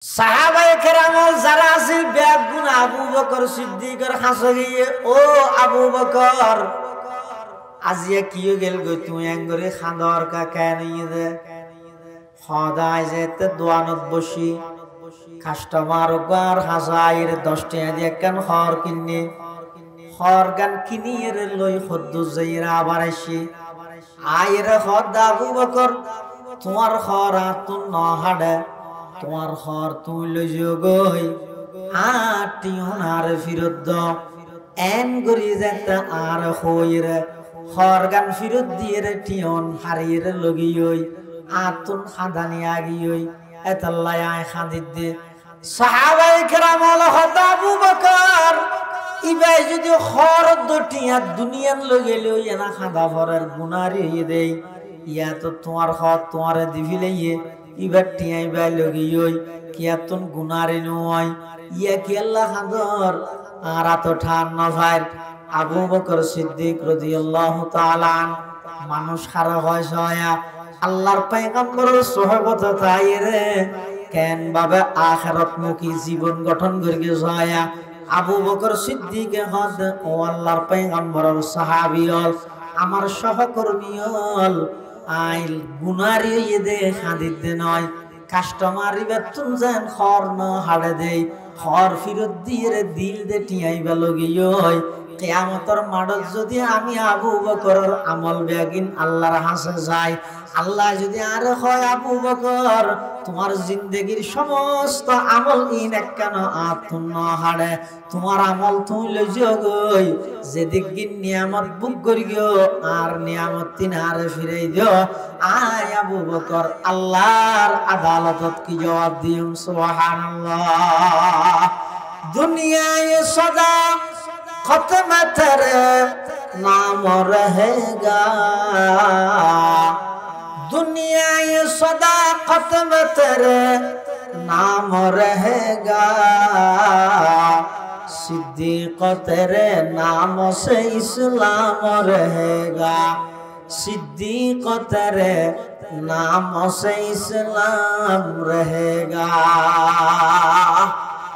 সাহাবায়ে কেরামল যারা আছিল বেগুন আবু বকর সিদ্দিকের হাসে গিয়ে ও আবু বকর আজিয়া কিও গেল গো তুই এঙ্গরে খান্দর কা কেন ইদে খদাই যেতে দোয়ানত বসি কাস্টমার গার হাসাইর 10 টাকা দিয়ে কেন খর কিনে খর গান কিনিয়ে লই খদ্দু যাইরা আবার আসি আইরে খদা আবু বকর তোমার খর আতুন ন হাডে তোমার খর তুই লইও গই আটি হনার ফিরত দাও এন গরি যেতে আর হইরে খর গান ফিরত দিয়ে রে টিয়ন হারিয়ে লগিয়ই আতুন খাদানি আগিয়ই এতাল্লাই আয় খাদিদ দে সাহাবায়ে কেরাম হল হদা আবু বকর ইবাই যদি খর দুটিয়া দুনিয়ান লগেলো এনা খাদা ভরের গুনারি দেই ইয়া তো তোমার খর তোমারে দিভিলেইয়ে ইবার টিয়াই বাই লগিয়ই কিয়াতুন গুনারি নয় ইয়া কি আল্লাহ খাদর আর তো ঠান না ভাই আবু বকর সিদ্দিক রাদিয়াল্লাহু তাআলা মানুষ খারা হয় সয়া আল্লাহর পয়গম্বরের সুহবত তাইরে কেন ভাবে আখিরাত মুখী জীবন গঠন করিগে সয়া আবু বকর সিদ্দিক হদ ও আল্লাহর পয়গম্বরের সাহাবী হল আমার সহকর্মী হল আইল গুনারি দে খাদিদ দে নয় কাস্টমার বেতন যেন খর ন হাড়ে দেই খর ফিরত দিয়ে দিল দে টিয়াইবা লগিয়ই কিয়ামতের মাঠত যদি আমি আবু বকরের আমল বেগিন আল্লাহর হাসে যাই আল্লাহ যদি আর হয় আবু বকর তোমার জিন্দেগির সমস্ত আমল ইন একখান আতুন ন হাড়ে তোমার আমল তুই লইও গই যেদিক নিয়ামত বুক করি গো আর নিয়ামত তিন আরে ফিরাই দিও আয় আবু বকর আল্লাহর আদালতত কি জবাব দিম সুবহানাল্লাহ দুনিয়ায় সদা खत्म तेरे नाम रहेगा दुनिया ये सदा खत्म तेरे नाम रहेगा सिद्दीक तेरे नाम से इस्लाम रहेगा सिद्दीक तेरे नाम से इस्लाम रहेगा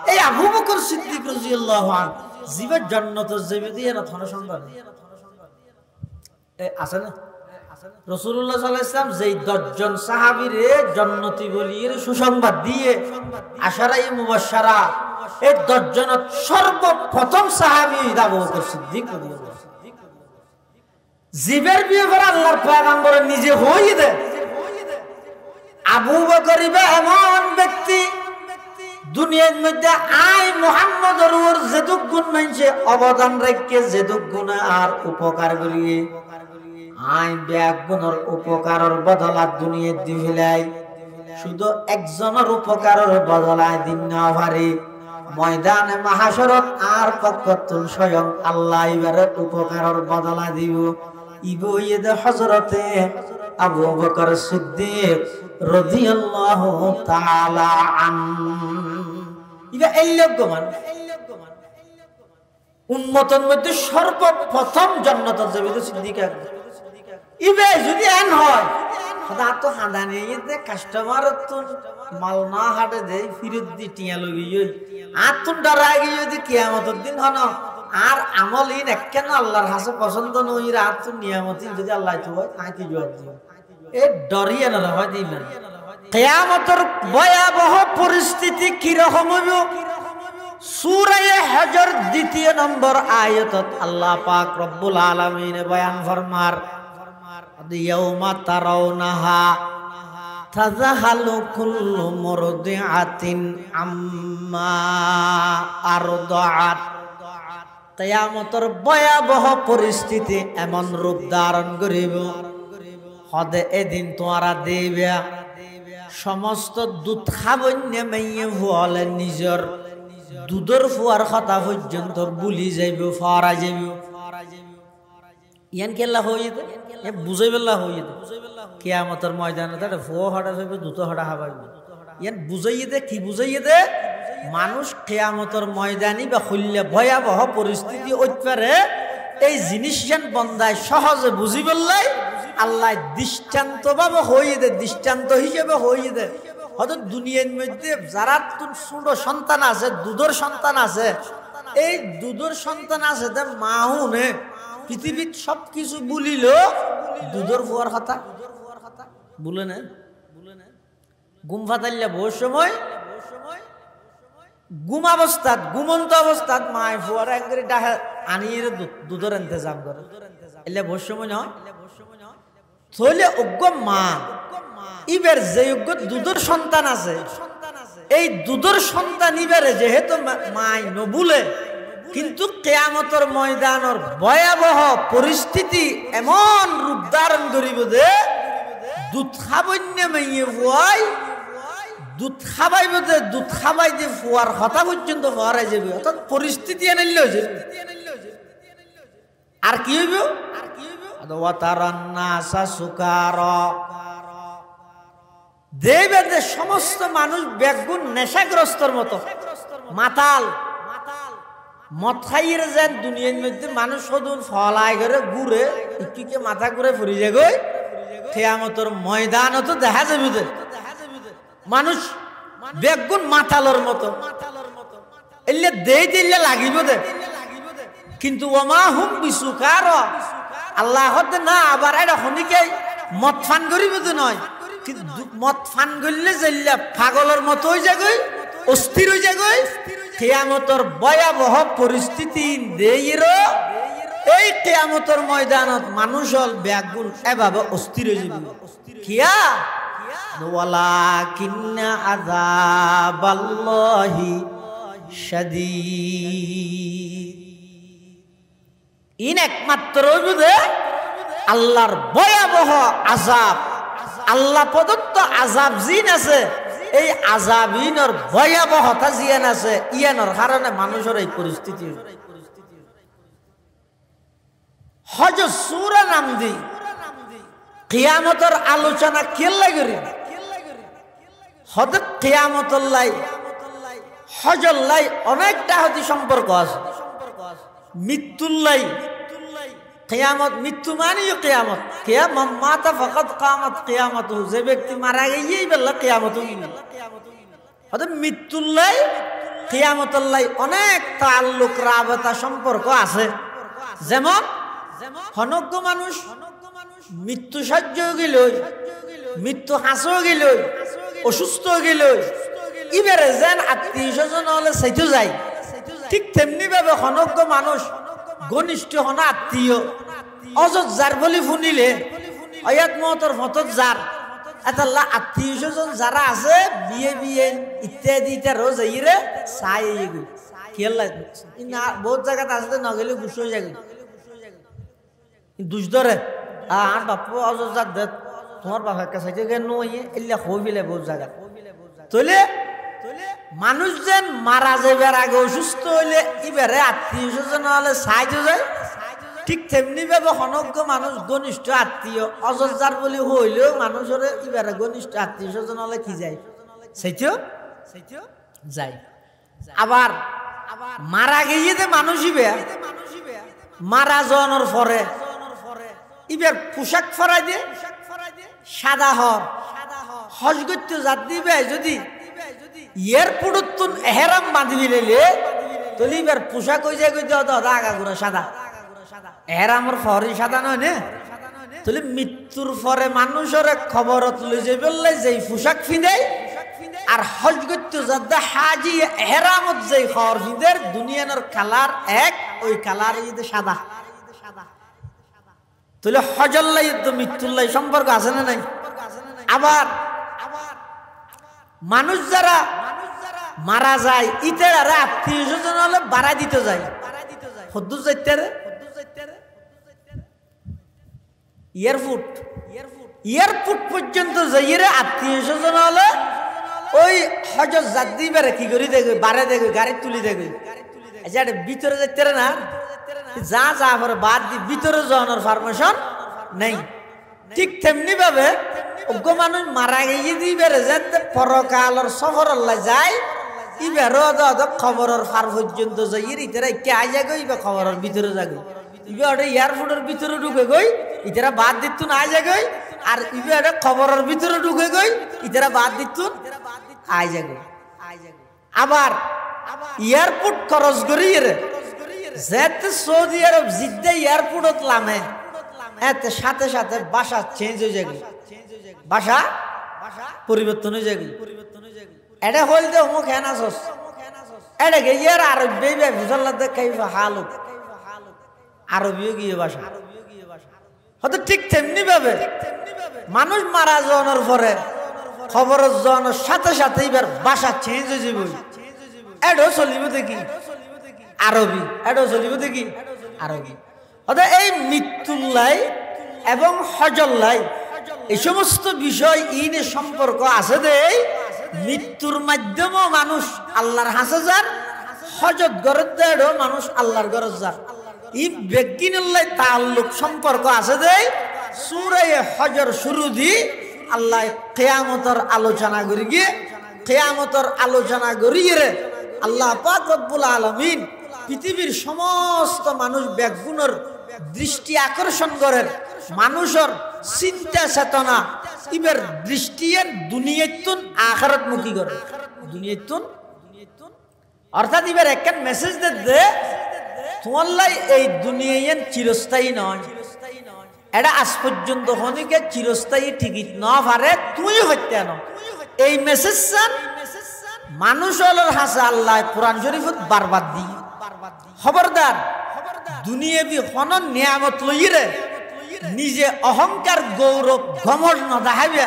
ए अबू बकर सिद्दीक রাদিয়াল্লাহু আনহু জীবের জান্নাত যাবে দিয়ে না ধন সন্তান আছে না রাসূলুল্লাহ সাল্লাল্লাহু আলাইহি ওয়াসাল্লাম যেই 10 জন সাহাবীরে জান্নাতি বলিয়ে সুসংবাদ দিয়ে আশারায়ে মুবাশশারা এই 10 জনের সর্বপ্রথম সাহাবী আবু বকর সিদ্দিক রাদিয়াল্লাহু আনহু জীবের ব্যাপারে আল্লাহর পয়গম্বর নিজে হইয়ে দেয় আবু বকর এমন ব্যক্তি দুনিয়ার মধ্যে আই মুহাম্মদর ওর যেদুক গুণ মানছে অবদান রেখে যেদুক গুণ আর উপকার করিয়ে আই ব্যাগ গুণর উপকারের বদলা দুনিয়ার দিলাই শুধু একজনের উপকারের বদলায় দিন না পারে ময়দানে মাহাশরত আর পক্ষতুল স্বয়ং আল্লাহ এবারে উপকারের বদলা দিব ইবইদ হযরতে আবু বকর সিদ্দিক রাদিয়াল্লাহু তাআলা ইবা এই লোকমান উম্মতের মধ্যে সর্বপ্রথম জান্নাতে যাবে সিদ্দিক ইবে যদি এন হয় খোদা তো হাঁদানি এতে কাস্টমার তো মাল না হাটে দেই ফিরত দি টিয়া লগিই আতুন ডরা গিয়ে যদি কিয়ামতের দিন হন আর আমল ইন একখান আল্লাহর হাসে পছন্দ নই আতুন নিয়ামতি যদি আল্লাহ তো হয় তা কি জবাব দিও এ ডরিয়ে না হয় দিবেন কিয়ামতের ভয়াবহ পরিস্থিতি কি রকম হবে সূরা হজর 2 নম্বর আয়াতত আল্লাহ পাক রব্বুল আলামিন বয়ান ফরমার ইয়াউমা তারাউনাহা তাযহালু কুল্লু মুরদিআতিন আম্মা আরদাআত কিয়ামতের ভয়াবহ পরিস্থিতি এমন রূপ ধারণ করিব হদে এদিন তোমরা দেবে সমস্ত দুধ খাবন্য মাইয়ে ফুয়ালে নিজের দুধের ফুয়ার কথা পর্যন্ত বুলি যাইব ফরা যাইব ইয়ান কেল্লা হইতে এ বুঝাইবেলা হইতে কিয়ামতের ময়দানে তাতে ফুয়া হটা যাইব দুধ হটা খাবাইব ইয়ান বুঝাইয়ে দে কি বুঝাইয়ে দে মানুষ কিয়ামতের ময়দানি বা খুললে ভয়াবহ পরিস্থিতি ওইপারে এই জিনিস যেন বন্দায় সহজে বুঝিবেলাই আল্লাহ দৃষ্টান্ত ভাবে হইয়ে দে দৃষ্টান্ত হিসেবে হইয়ে দে হয়তো দুনিয়ার মধ্যে যারা ছোট সন্তান আছে, দুধের সন্তান আছে, এই দুধের সন্তান আছে তা মাহুনে পৃথিবীর সবকিছু বলিল দুধের ফুয়ার কথা বলে না। গুম ফাতাইলে বহু সময় গুম অবস্থাত, ঘুমন্ত অবস্থাত মায় ফুয়ার একবারে ডাকে আনিয়ে দুধের ইন্তজাম করে, এলে বহু সময় নয় থইলে অজ্ঞ মা ইবের যে অজ্ঞ দুধের সন্তান আছে, এই দুধের সন্তান ইবারে যেহেতু মায় নবুলে, কিন্তু কিয়ামতের ময়দানের ভয়াবহ পরিস্থিতি এমন রূপ ধারণ করিব যে দুধ খাবন্য মাইয়ে ফুয়াই দুধ খাবাইব, যে দুধ খাবাই যে ফুয়ার হতা পর্যন্ত ফুয়ারাই যাবে, অর্থাৎ পরিস্থিতি এনে যাবে। আর কি হইব? দেবে সমস্ত মানুষ বেগুন নেশাগ্রস্তর মতো মাতাল মদ খাইয়ে যেন দুনিয়ার মধ্যে মানুষ সদুন ফলাই করে ঘুরে ইকে মাথা ঘুরে ফুরি যায় গই কিয়ামতের ময়দান তো দেখা যাবে মানুষ বেগুন মাতালর মতো এলে দেই দিলে লাগিব দে, কিন্তু ওমা হুম বিসুকার আল্লাহ হতে না আবার এটা হনিকে মদ ফান করিব তো নয়, কিন্তু মদ ফান করলে যাইলে পাগলের মতো হয়ে যাগই, অস্থির হয়ে যাগই। কিয়ামতের ভয়াবহ পরিস্থিতি দেইর এই কিয়ামতের ময়দানত মানুষ হল বেগুন এভাবে অস্থির হয়ে যাবে। কিয়া ওয়ালাকিন্না আযাবাল্লাহি শাদীদ, ইন একমাত্র বুঝে আল্লাহর ভয়াবহ আযাব, আল্লাহ প্রদত্ত আযাব জিন আছে, এই আযাবিনের ভয়াবহতা জিয়ান আছে, ইয়ানোর কারণে মানুষের এই পরিস্থিতি। হজ সূরা নাম দি কিয়ামতের আলোচনা কেল্লা করি, হদ কিয়ামতের লাই হজর লাই অনেকটা হতি সম্পর্ক আছে। মৃত্যুর লাই কিয়ামত, মৃত্যু মানেই কিয়ামত, কিয়ামত মাতা ফাকাত কামাত কিয়ামত, যে ব্যক্তি মারা গিয়েই বললা কিয়ামত হয়তো মৃত্যুর লাই কিয়ামতের লাই অনেক তাল্লুক রাবতা সম্পর্ক আছে। যেমন হনজ্ঞ মানুষ মৃত্যু সহ্য গেল, মৃত্যু হাসও গেল, অসুস্থ গেল, ইবারে যেন আত্মীয় স্বজন হলে সেইতো যায়, ঠিক তেমনি ভাবে হনজ্ঞ মানুষ ঘনিষ্ঠ হন আত্মীয় অযত যার বলি শুনিলে অয়াত মহতর ফতত যার এতাল্লা আত্মীয় স্বজন যারা আছে বিয়ে বিয়ে ইত্যাদি ইত্যাদি যাইরে চাই খেলা না বহুত জায়গাত আছে নগেলে গুছ হয়ে যায় দুষ ধরে আর বাপু অযত যার দে তোমার বাপের কাছে কেন এলে হবিলে বহুত জায়গা তৈলে মানুষ যেন মারা যাবার আগে অসুস্থ হইলে ইবারে আত্মীয় স্বজন হলে সাহায্য যায়, ঠিক তেমনি ভাবে হনজ্ঞ মানুষ ঘনিষ্ঠ আত্মীয় অযোধ্যার বলি হইলেও মানুষের ইবারে ঘনিষ্ঠ আত্মীয় স্বজন হলে কি যায় সেইটিও যায়। আবার মারা গিয়ে যে মানুষ ইবে মারা যাওয়ানোর পরে ইবার পোশাক ফরাই দিয়ে সাদা হজ করতে যাত দিবে, যদি এয়ারপোর্ট এহেরাম বাঁধি দিলে তাহলে এবার পোশাক হয়ে যায় আগা ঘুরা সাদা, এহেরামর ফরে সাদা নয় না, তাহলে মৃত্যুর পরে মানুষের খবরত লই যে বললে যে পোশাক ফিঁদে আর হজ করতে যাতে হাজি এহেরামত যে খবর ফিঁদের দুনিয়ানোর কালার এক, ওই কালার সাদা, তাহলে হজল্লাই তো মৃত্যুল্লাই সম্পর্ক আছে না নাই। আবার মানুষ যারা মারা যায় ইতার আত্মীয় স্বজন হলে বাড়া দিতে যায়, হদ্দুর যাইতে এয়ারপোর্ট পর্যন্ত যাইরে আত্মীয় স্বজন হলে ওই হজর জাত দিবারে কি করি দেখবে বাড়ে দেখবে গাড়ি তুলি দেখবে, আচ্ছা ভিতরে যাইতে না যা যা করে বাদ দি ভিতরে যাওয়ানোর পারমিশন নেই। ঠিক তেমনি ভাবে অজ্ঞ মানুষ মারা গিয়ে দিবারে যাতে পরকালের সফর যায় ইবারও খবরের ফার পর্যন্ত যাই ইতারা কে আই যাগো ইবা খবরের ভিতরে যাগো, ইবা এয়ারপোর্টের ভিতরে ঢুকে গই ইতারা বাদ দিত না আই যাগো, আর ইবা খবরের ভিতরে ঢুকে গই ইতারা বাদ দিত আই যাগো আবার এয়ারপোর্ট খরচ করি রে যেতে সৌদি আরব জিদ্দা এয়ারপোর্টত লামে এতে সাথে সাথে ভাষা চেঞ্জ হয়ে যাবে ভাষা পরিবর্তন হয়ে যাবে এটা হইল দে অমুক হেন আসস এটা গিয়ে আরবি বুঝাল্লা দেখাই হালুক আরবিও গিয়ে ভাষা হয়তো ঠিক তেমনি ভাবে মানুষ মারা যাওয়ার পরে খবর যাওয়ানোর সাথে সাথে এবার ভাষা চেঞ্জ হয়ে যাবে এটাও চলিব দেখি আরবি এটাও চলিব দেখি আরবি অর্থাৎ এই মৃত্যুল্লাই এবং হজল্লাই এই সমস্ত বিষয় ইনে সম্পর্ক আছে দে মৃত্যুর মাধ্যমেও মানুষ আল্লাহর হাসে যার হজত গরত দেও মানুষ আল্লাহর গরজ যার ই বেগিনুল্লাই তাল্লুক সম্পর্ক আছে দে সূরা হজর শুরু দি আল্লাহ কিয়ামতের আলোচনা করি গিয়ে কিয়ামতের আলোচনা করি রে আল্লাহ পাক রব্বুল আলামিন পৃথিবীর সমস্ত মানুষ বেগুনের দৃষ্টি আকর্ষণ করেন মানুষের চিন্তা চেতনা ইবের দৃষ্টি দুনিয়াতুন আখিরাত মুখী করে দুনিয়াতুন অর্থাৎ ইবের একটা মেসেজ দে তোমার এই দুনিয়ায় চিরস্থায়ী নয় এটা আজ পর্যন্ত হনিকে চিরস্থায়ী ঠিকই না পারে তুই হত্যা ন এই মেসেজ মানুষ হলোর হাসে আল্লাহ কোরআন শরীফত বারবার দি খবরদার দুনিয়াবি হন নিয়ামত লইরে নিজে অহংকার গৌরব ঘমর ন দেখাবে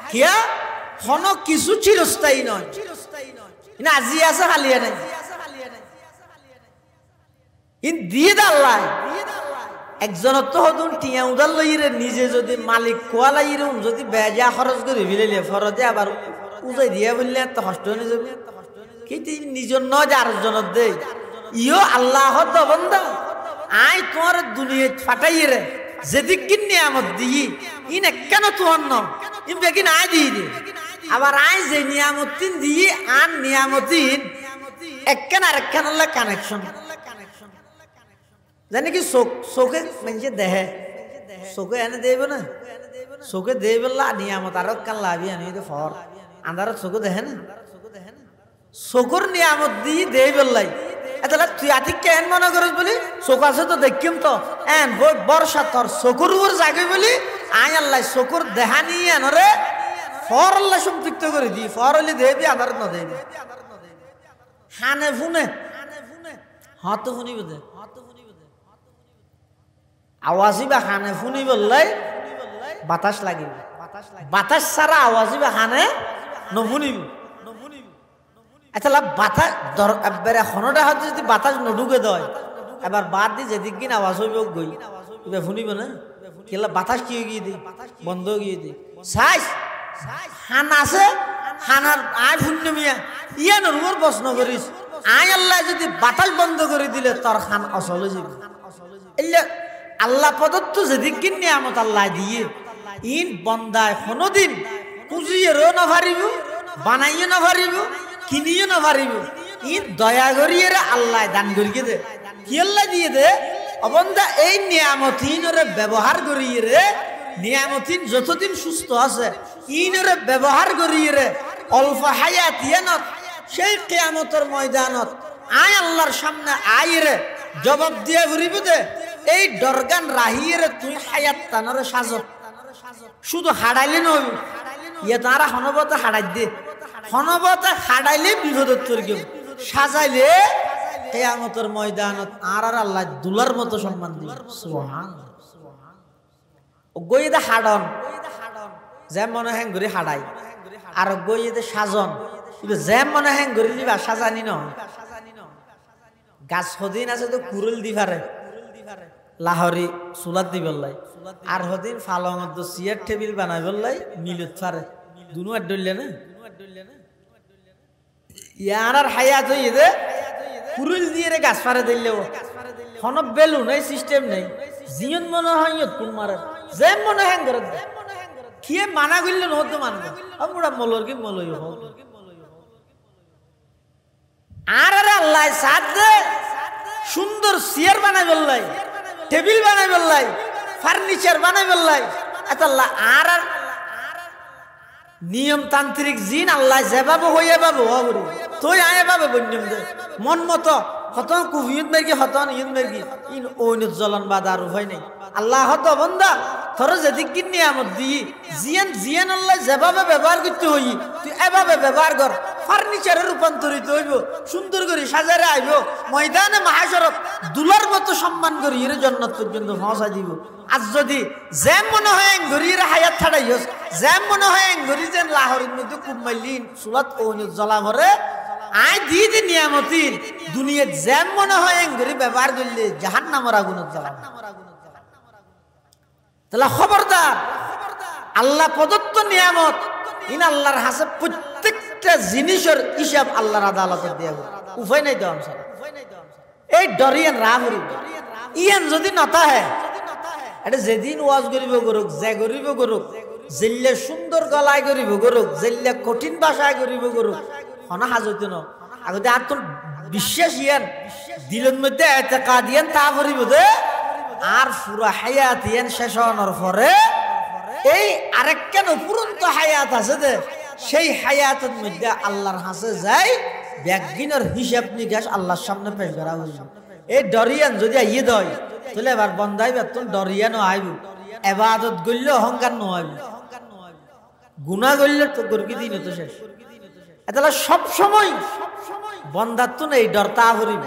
কিয়া হন কিছু চিরস্থায়ী নয় না আজি আছে হালিয়া নাই ইন দিয়ে আল্লাহ একজনের তো হতুন টিয়া উদার লইরে নিজে যদি মালিক কোয়া লাইরে যদি বেজা খরচ করে ফেলে ফরতে আবার উজাই দিয়া বললে তো কষ্ট হয়ে যাবে কিন্তু নিজের নয় যে আরেকজনের দে ইও আল্লাহ বন্ধা আই তোমার দুনিয়া ফাটাই রে যেদিক কিন নিয়ামত দিই ইন কেন তোমার ন ইন বেকিন আয় দিয়ে দে আবার আয় যে নিয়ামত তিন দিয়ে আন নিয়ামতিন একখান আরেকখান কানেকশন জানি কি চোখে মানুষে দেহে চোখে এনে দেব না চোখে দেই বললা নিয়ামত আর কান লাভি আনি ফর আন্ধারত চোখে দেখে না চোখর নিয়ামত দি দেই বললাই তাহলে তুই আতি কেন মনে করিস বলি চোখ আছে তো দেখিম তো এন বর্ষা তোর চোখর উপর জাগে বলি আই আল্লাহ চোখর দেহা নিয়ে আনরে ফর আল্লাহ সম্পৃক্ত করে দি ফর হলে দেবি আন্ধারত না দেবি হানে ফুনে হত শুনি বোধে আওয়াজি বা হানে ফুনি বললাই বাতাস লাগিব বাতাস ছাড়া আওয়াজি বা হানে নফুনিব এতলা বাতাস একবারে এখনটা হাত যদি বাতাস নডুকে দেয় এবার বাদ দি যেদিক কিন আওয়াজ হইব গই এবার শুনিব না কেলা বাতাস কি গিয়ে দি বন্ধ গিয়ে দি সাইজ হান আছে হানার আয় শূন্য মিয়া ইয়ান রুমর প্রশ্ন করিস আয় আল্লাহ যদি বাতাস বন্ধ করে দিলে তোর খান অচল হয়ে যাবে এলে আল্লাহ প্রদত্ত যেদিক কিন নিয়ামত আল্লাহ দিয়ে ইন বন্দায় কোনোদিন পুঁজিয়েরও না পারিব বানাইও না পারিব কিনিও না পারিব ইন দয়া করিয়ে আল্লাহ দান করিয়ে দে কি আল্লাহ দিয়ে দে অবন্দা এই নিয়ামতিনরে ব্যবহার করিয়ে রে নিয়ামতিন যতদিন সুস্থ আছে ইনরে ব্যবহার করিয়ে রে অল্প হায়াত ইয়ানত সেই কিয়ামতের ময়দানত আয় আল্লাহর সামনে আয় রে জবাব দিয়ে ঘুরিব দে এই দরগান রাহিয়ে রে তুই হায়াত তানরে সাজত শুধু হারাইলে নয় ইয়ে তারা হনবতে হারাই দে হনবতে হারাইলে বিপদত তোর কেউ সাজাইলে কিয়ামতের ময়দানত আর আল্লাহ দুলার মতো সম্মান দিবে সুবহানাল্লাহ গইদে হাডন যে মনে হ্যাং ঘুরে হাডাই আর গইদে সাজন যে মনে হ্যাং ঘুরে দিবা সাজানি ন গাছ হদিন আছে তো কুরুল দি পারে লাহরি চুলাত দি বললাই আর হদিন ফালং চেয়ার টেবিল বানাই বললাই মিলত পারে দুনু আর ডললে না ইয়ার আর হায়াত হইয়ে দে কুরুল দিয়ে রে গাছ পারে দিলেও হন বেলু নাই সিস্টেম নাই জিয়ন মনে হয় কোন মারে যে মনে হ্যাং করে কিয়ে মানা করলে নহতো মানব আমরা মলর কি মলই হোক আর আল্লাহ সাথ দে সুন্দর চেয়ার বানাই বললাই টেবিল বানাই বললাই ফার্নিচার বানাই বললাই আল্লাহ আর নিয়মতান্ত্রিক জিন আল্লাহ যেভাবে হইয়া পাবো তুই আয় পাবে বন্যম দে মন মতো হতন কুফিয়ত মেরগি হতন ইয়ুন মেরগি ইন ওইনত জ্বলন বাদ আর উপায় নেই আল্লাহ হত বন্দা তোর যেদিক নিয়ামত দি জিয়ান জিয়ান আল্লাহ যেভাবে ব্যবহার করতে হই তুই এভাবে ব্যবহার কর ফার্নিচারে রূপান্তরিত হইব সুন্দর করে সাজারে আইব ময়দানে মাহাশরত দুলার মতো সম্মান করি এর জান্নাত পর্যন্ত পৌঁছা দিব আজ যদি যেম মনে হয় ঘুরিয়ে হায়াত ছাড়াইস যেম মনে হয় ঘুরি যেন লাহোরের মধ্যে কুমাইলিন সুলাত ওইনত জ্বলা ভরে আয় দিয়ে দি নিয়ামতিন দুনিয়া যেম মনে হয় ঘুরি ব্যবহার করলে জাহান্নামের আগুনত জ্বালা তাহলে খবরদার আল্লাহ প্রদত্ত নিয়ামত ইন আল্লাহর হাসে প্রত্যেকটা জিনিসের হিসাব আল্লাহর আদালতে দিয়া উপায় নাই দেওয়া এই ডরিয়ান রাহরি ইয়ান যদি নতা হে এটা যেদিন ওয়াজ করিব গরুক যে করিব গরুক জেল্লে সুন্দর গলায় করিব গরুক জেল্লে কঠিন ভাষায় করিব গরুক হনা হাজত ন আগতে আর তোর বিশ্বাস ইয়ান দিলের মধ্যে এতেকাদ ইয়ান তা করিব দে আর পুরা হায়াত ইয়ান শেষ হওয়ার পরে এই আরেক কেন পুরন্ত হায়াত আছে দে সেই হায়াতের মধ্যে আল্লাহর হাসে যায় ব্যাগিনের হিসাব নিকাশ আল্লাহর সামনে পেশ করা হইল এই ডরিয়ান যদি আইয়ে দেয় তাহলে এবার বন্ধাই বেতন ডরিয়ানও আইব এবাদত গড়লে অহংকার ন আইব গুণা গড়লে তো গর্কি দিন তো শেষ তাহলে সব সময় বন্ধার তো এই ডর তা হরিব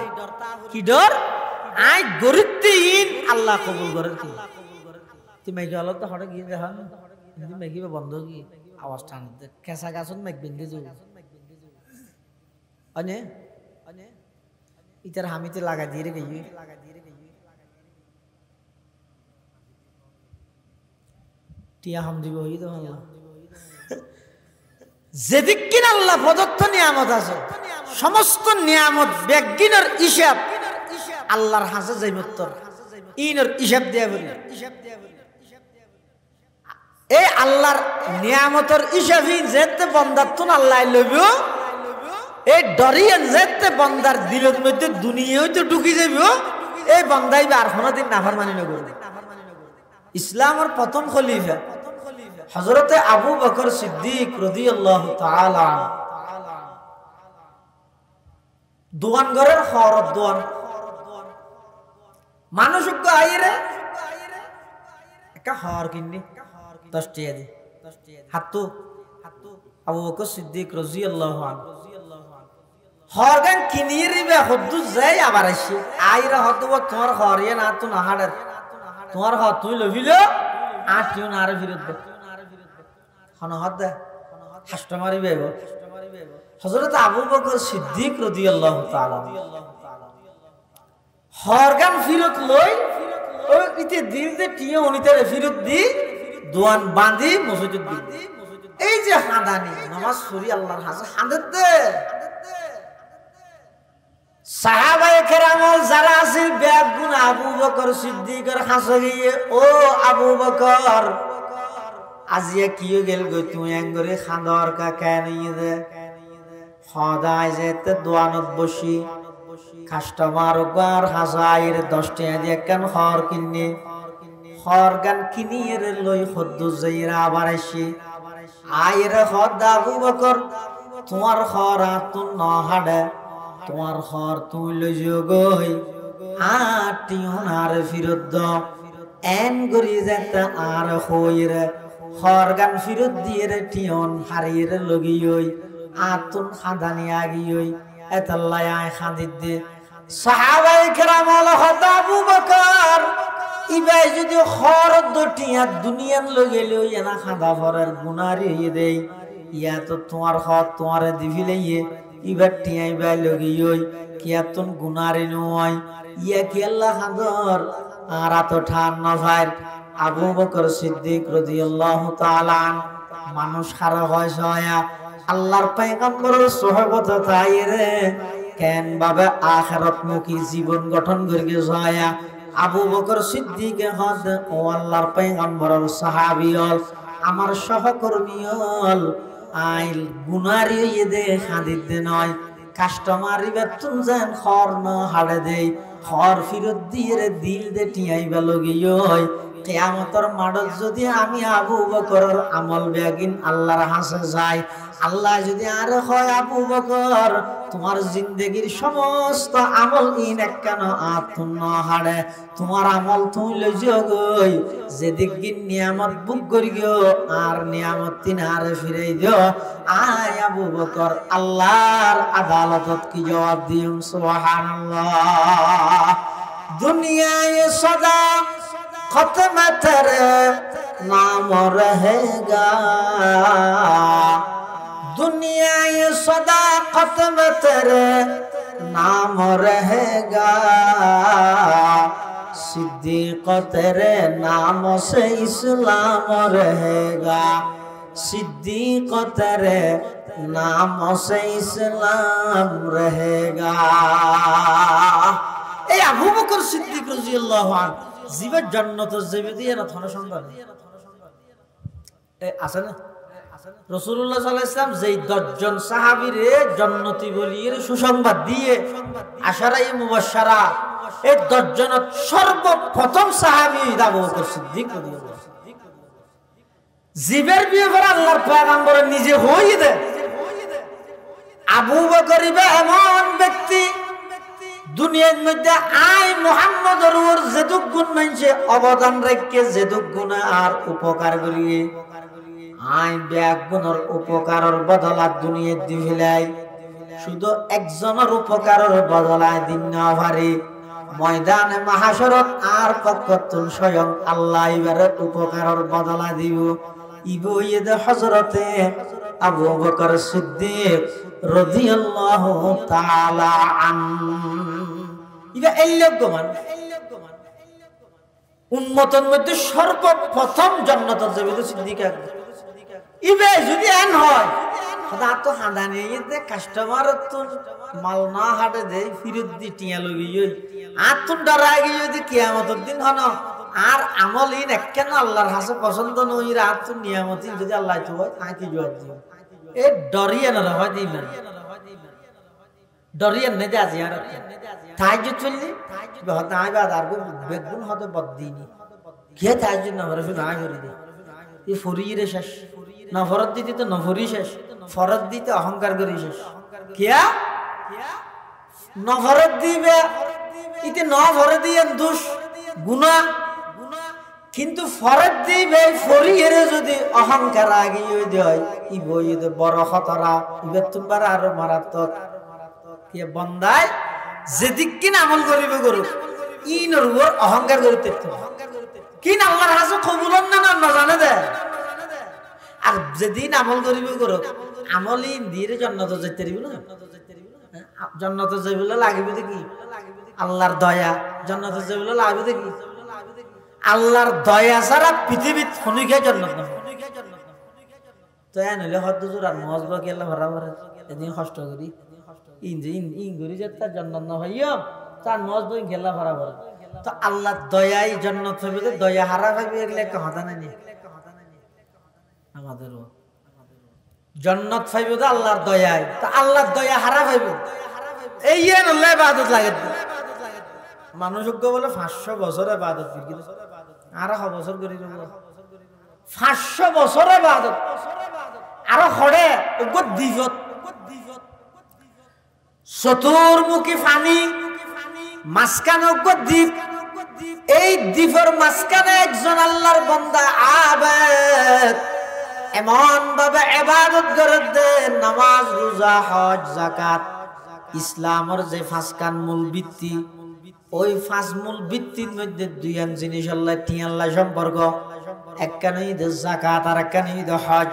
কি ডর আই গরিব আল্লাহ কবুল করে তুই মেঘে আলো তো হঠাৎ গিয়ে দেখা কিন্তু মেঘিবে বন্ধ কি আওয়াজ টান কেঁচা গাছত মেঘ বিন্ধে যাব অনে ইতার হামিতে লাগা দিয়ে রে গিয়ে টিয়া হাম দিব হই তো আল্লাহ যেদিক কিনা আল্লাহ প্রদত্ত নিয়ামত আছে সমস্ত নিয়ামত ব্যাগিনের হিসাব আল্লাহর হাসে যাইব তোর ইনের হিসাব দিয়া বলি এই আল্লাহর নিয়ামতের হিসাবই যেতে বন্দার তুন আল্লাহ লইব এই ডরিয়ান যেতে বন্দার দিলের মধ্যে দুনিয়াও তো ঢুকি যাইব এই বন্দাই আর কোনদিন নাফরমানি না করবে ইসলামের প্রথম খলিফা হযরতে আবু বকর সিদ্দিক রাদিয়াল্লাহু তাআলা দোয়ান ঘরের খরত দোয়ান মানুষ আইরে একটা হর কিননি 10 টাকা দি হাতু আবু বকর সিদ্দিক রাদিয়াল্লাহু আনহু হর গান কিনিয়ে রিবে হদ্দু যাই আবার আসি আইরা হদ্দু তোমার হরিয়ে না তো না হাড়ের তোমার হদ তুই লভিল আর তুই না আরে ফিরত দে হন হদ দে হাসটা মারিবে গো হযরত আবু বকর সিদ্দিক রাদিয়াল্লাহু তাআলা হরগান ফিরত লই ও ইতে দিল দে টিয়ে অনিতারে ফিরত দি দোয়ান বাঁধি মসজিদ দি এই যে হাদানি নামাজ পড়ি আল্লাহর হাজে হাদত দে সাহাবায়ে কেরাম যারা আছে বেগুন আবু বকর সিদ্দিকের হাসে গিয়ে ও আবু বকর আজিয়া কিও গেল গো তুই এঙ্গরে খান্দর কা কেন ইদে খদায় যেতে দোয়ানত বসি কাস্টমার গার হাজার 10 টাকা দিয়ে কেন হর কিনে হর গান কিনিয়ে লই হদ্দু যাইরা আবার আসি আইরে হদ আবু বকর তোমার হর তুই ন হাড়ে তোমার হর তুই লই গই আটিউন আর ফিরত দ এন গরি যেতে আর হইরে হর গান ফিরত দিয়ে রে টিউন হারিয়ে লগিয়ই আতুন খাদানি আগিয়ই এতাল্লাই আয় খাদিদ দে সাহাবায়ে কেরাম হদ আবু বকর ইবাই যদি হর দটিয়া দুনিয়ান লগেলে এনা খাদা ভরার গুনারি হইয়ে দেই ইয়া তো তোমার হদ তোমারে দিভিলেইয়ে ইবার টিয়াই বাই লগিয়ই কিয়াতুন গুনারি নয় ইয়া কি আল্লাহ খাদর আর আতো ঠান না ভাই আবু বকর সিদ্দিক রাদিয়াল্লাহু তাআলা মানুষ খারাপ হয় সয়া আল্লাহর পয়গম্বরের সোহবত তাই রে কেন বাবা আখিরাত মুখী জীবন গঠন করিগে সয়া আবু বকর সিদ্দিক হদ ও আল্লাহর পয়গম্বরের সাহাবী হল আমার সহকর্মী হল আইল গুনারি দে খাদিদ দে নয় কাস্টমার বেতন যেন খর ন হাড়ে দেই খর ফিরত দিয়ে রে দিল দে টিয়াইবা লগিয়ই কিয়ামতের মাঠত যদি আমি আবু বকরের আমল বেগিন আল্লাহর হাসে যাই, আল্লাহ যদি আরে হয় আবু বকর তোমার জিন্দেগির সমস্ত আমল ইন একখান আতুন হাড়ে, তোমার আমল তুমি লইছো গই, যেদিক গিন নিয়ামত বুক করি গিও আর নিয়ামত তিন আরে ফিরাই দিও। আয় আবু বকর আল্লাহর আদালতত কি জবাব দিম? সুবহানাল্লাহ। দুনিয়ায় সদা खत्म तेरे नाम रहेगा, दुनिया ये सदा खत्म तेरे नाम रहेगा, सिद्दीक तेरे नाम से इस्लाम रहेगा, सिद्दीक तेरे नाम से इस्लाम रहेगा। ए अबू बकर सिद्दीक রাদিয়াল্লাহু আনহু জীবের জান্নাত যাবে দিয়ে না থানা সন্তান আছে না? রাসূলুল্লাহ সাল্লাল্লাহু আলাইহি ওয়াসাল্লাম যেই 10 জন সাহাবীরে জান্নাতি বলিয়ে সুসংবাদ দিয়ে আশারায়ে মুবাশশারা, এই 10 জনের সর্বপ্রথম সাহাবী আবু বকর সিদ্দিক রাদিয়াল্লাহু আনহু। জীবের ব্যাপারে আল্লাহর পয়গম্বর নিজে হইয়ে দেয়। আবু বকর এমন ব্যক্তি দুনিয়ার মধ্যে আই মুহাম্মদর ওর যেদুক গুণ মানছে অবদান রেখে যেদুক গুণ আর উপকার করিয়ে আই ব্যাগ গুণর উপকারের বদলাত দুনিয়ার দিলাই, শুধু একজনের উপকারের বদলায় দিন না পারে ময়দানে মাহাশরত আর পক্ষতুল স্বয়ং আল্লাহ এবারে উপকারের বদলা দিব। ইবইদ হযরতে আবু বকর সিদ্দিক রাদিয়াল্লাহু তাআলা আনহু। ইবা এল্লগমান উম্মতের মধ্যে সর্বপ্রথম জান্নাতে যাবে তো সিদ্দিক আকবর। ইবে যদি এন হয় খোদা তো হাঁদানি দে কাস্টমার তো মাল না হাটে দে ফিরত দি টিয়া লবি আর তুন ডরা গিয়ে যদি কিয়ামতের দিন হন আর আমল ইন একখান আল্লাহর হাসে পছন্দ নই আর তুন নিয়ামত যদি আল্লাহ তো হয় তাই কি জবাব দিও? এ ডরিয়ে না হয় দিলেন ডরিয়ে নে যা জিয়ার তাহাজ্জুদ চললি হতে আই বাদ আর বেগুন হতে বদ্দিনি কে তাহাজ্জুদ না হরে শুধু আই করে দে এই ফরিয়ে শেষ না ফরত দিতে তো নফরি শেষ, ফরত দিতে অহংকার করি শেষ। কিয়া নফরত দিবে ইতে নফরত দিয়ে দোষ গুনাহ, কিন্তু ফরত দিবে ফরিয়ে যদি অহংকার আগে দেয় ই বই বড় খতরা ইবে তোমার আরো মারাত্মক। কে বন্দায় যেদিক কিন আমল করিবে করুক ইনর উপর অহংকার করিতে কিন আল্লাহর হাসে কবুলন না না জানে দে। আর যেদিন আমল করিবে করুক আমল ইন দিয়ে জান্নাতে যেতে দিবি না, জান্নাতে যাইবলে লাগিবে দেখি আল্লাহর দয়া, জান্নাতে যাইবলে লাগবে দেখি আল্লাহর দয়া ছাড়া পৃথিবীত শুনিকে জান্নাত না। তো এন হইলে হয়তো জোর আর মজবা গেলে ভরা ভরা এদিন কষ্ট করি ইন করি যে তার জান্নাত না ভাইয়া তার মজবা গেলা ভরা ভরা। তো আল্লাহর দয়াই জান্নাত হবে, দয়া হারা পাইবে এগুলো একটা কথা নাই আমাদেরও জান্নাত পাইবে তো আল্লাহর দয়ায়, তো আল্লাহর দয়া হারা পাইবে এই আল্লাহ ইবাদত লাগে। মানুষ বলে 500 বছর ইবাদত করি আরো 100 বছর করি 500 বছর ইবাদত আরো হড়ে দিবত চতুর্মুখী পানি মাঝখানে দ্বীপ, এই দ্বীপের মাঝখানে একজন আল্লাহর বান্দা আবেদ এমন ভাবে ইবাদত করে দেন নামাজ রোজা হজ যাকাত ইসলামের যে 5 মূল ভিত্তি, ওই 5 মূল ভিত্তির মধ্যে 2 জিনিস আল্লাহ 3 আল্লাহ সম্পর্ক, একখান ঈদের যাকাত আর একখান ঈদের হজ।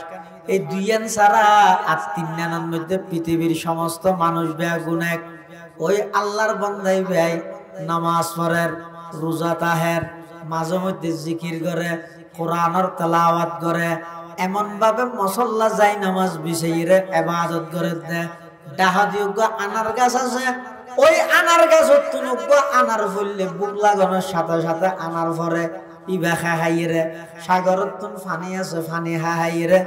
এই 2 ছাড়া আর 3 মধ্যে পৃথিবীর সমস্ত মানুষ ব্যয় গুনাহ ওই আল্লাহর বান্দাই ব্যয় নামাজ পড়ে রোজা তাহের মাঝে মধ্যে জিকির করে কোরআনের তেলাওয়াত করে এমন ভাবে মুসল্লা যাই নামাজ বিছাইরে ইবাদত করে দে। ডাহাদিয়োগ্য আনার গাছ আছে, ওই আনার গাছত তুনুগ্য আনার ফুললে বুক লাগানোর সাথে সাথে আনার পরে ইবা খাইরে সাগরত তুন ফানি আছে ফানি হাইরে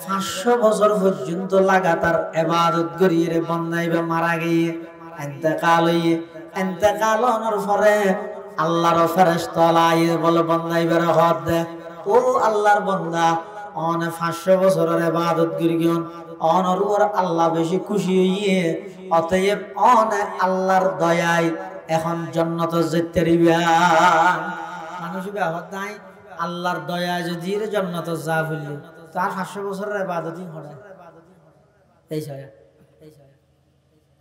500 বছর পর্যন্ত লাগাতার ইবাদত করিয়ে বান্দাইবে মারা গিয়ে ইন্তেকাল হইয়ে ইন্তেকাল হওয়ার পরে আল্লাহর ফেরেশতা আইয়ে বলে বান্দা এবারে হাত দে ও আল্লাহর বান্দা অনে 500 বছরের ইবাদত করিগন অনর ওর আল্লাহ বেশি খুশি হইয়ে অতএব অনে আল্লাহর দয়ায় এখন জান্নাতে যেতে দিবা মানুষ ব্যবহার নাই আল্লাহর দয়া যদি জান্নাতে যা বলল তার 500 বছরের ইবাদতই হয় এই ছয়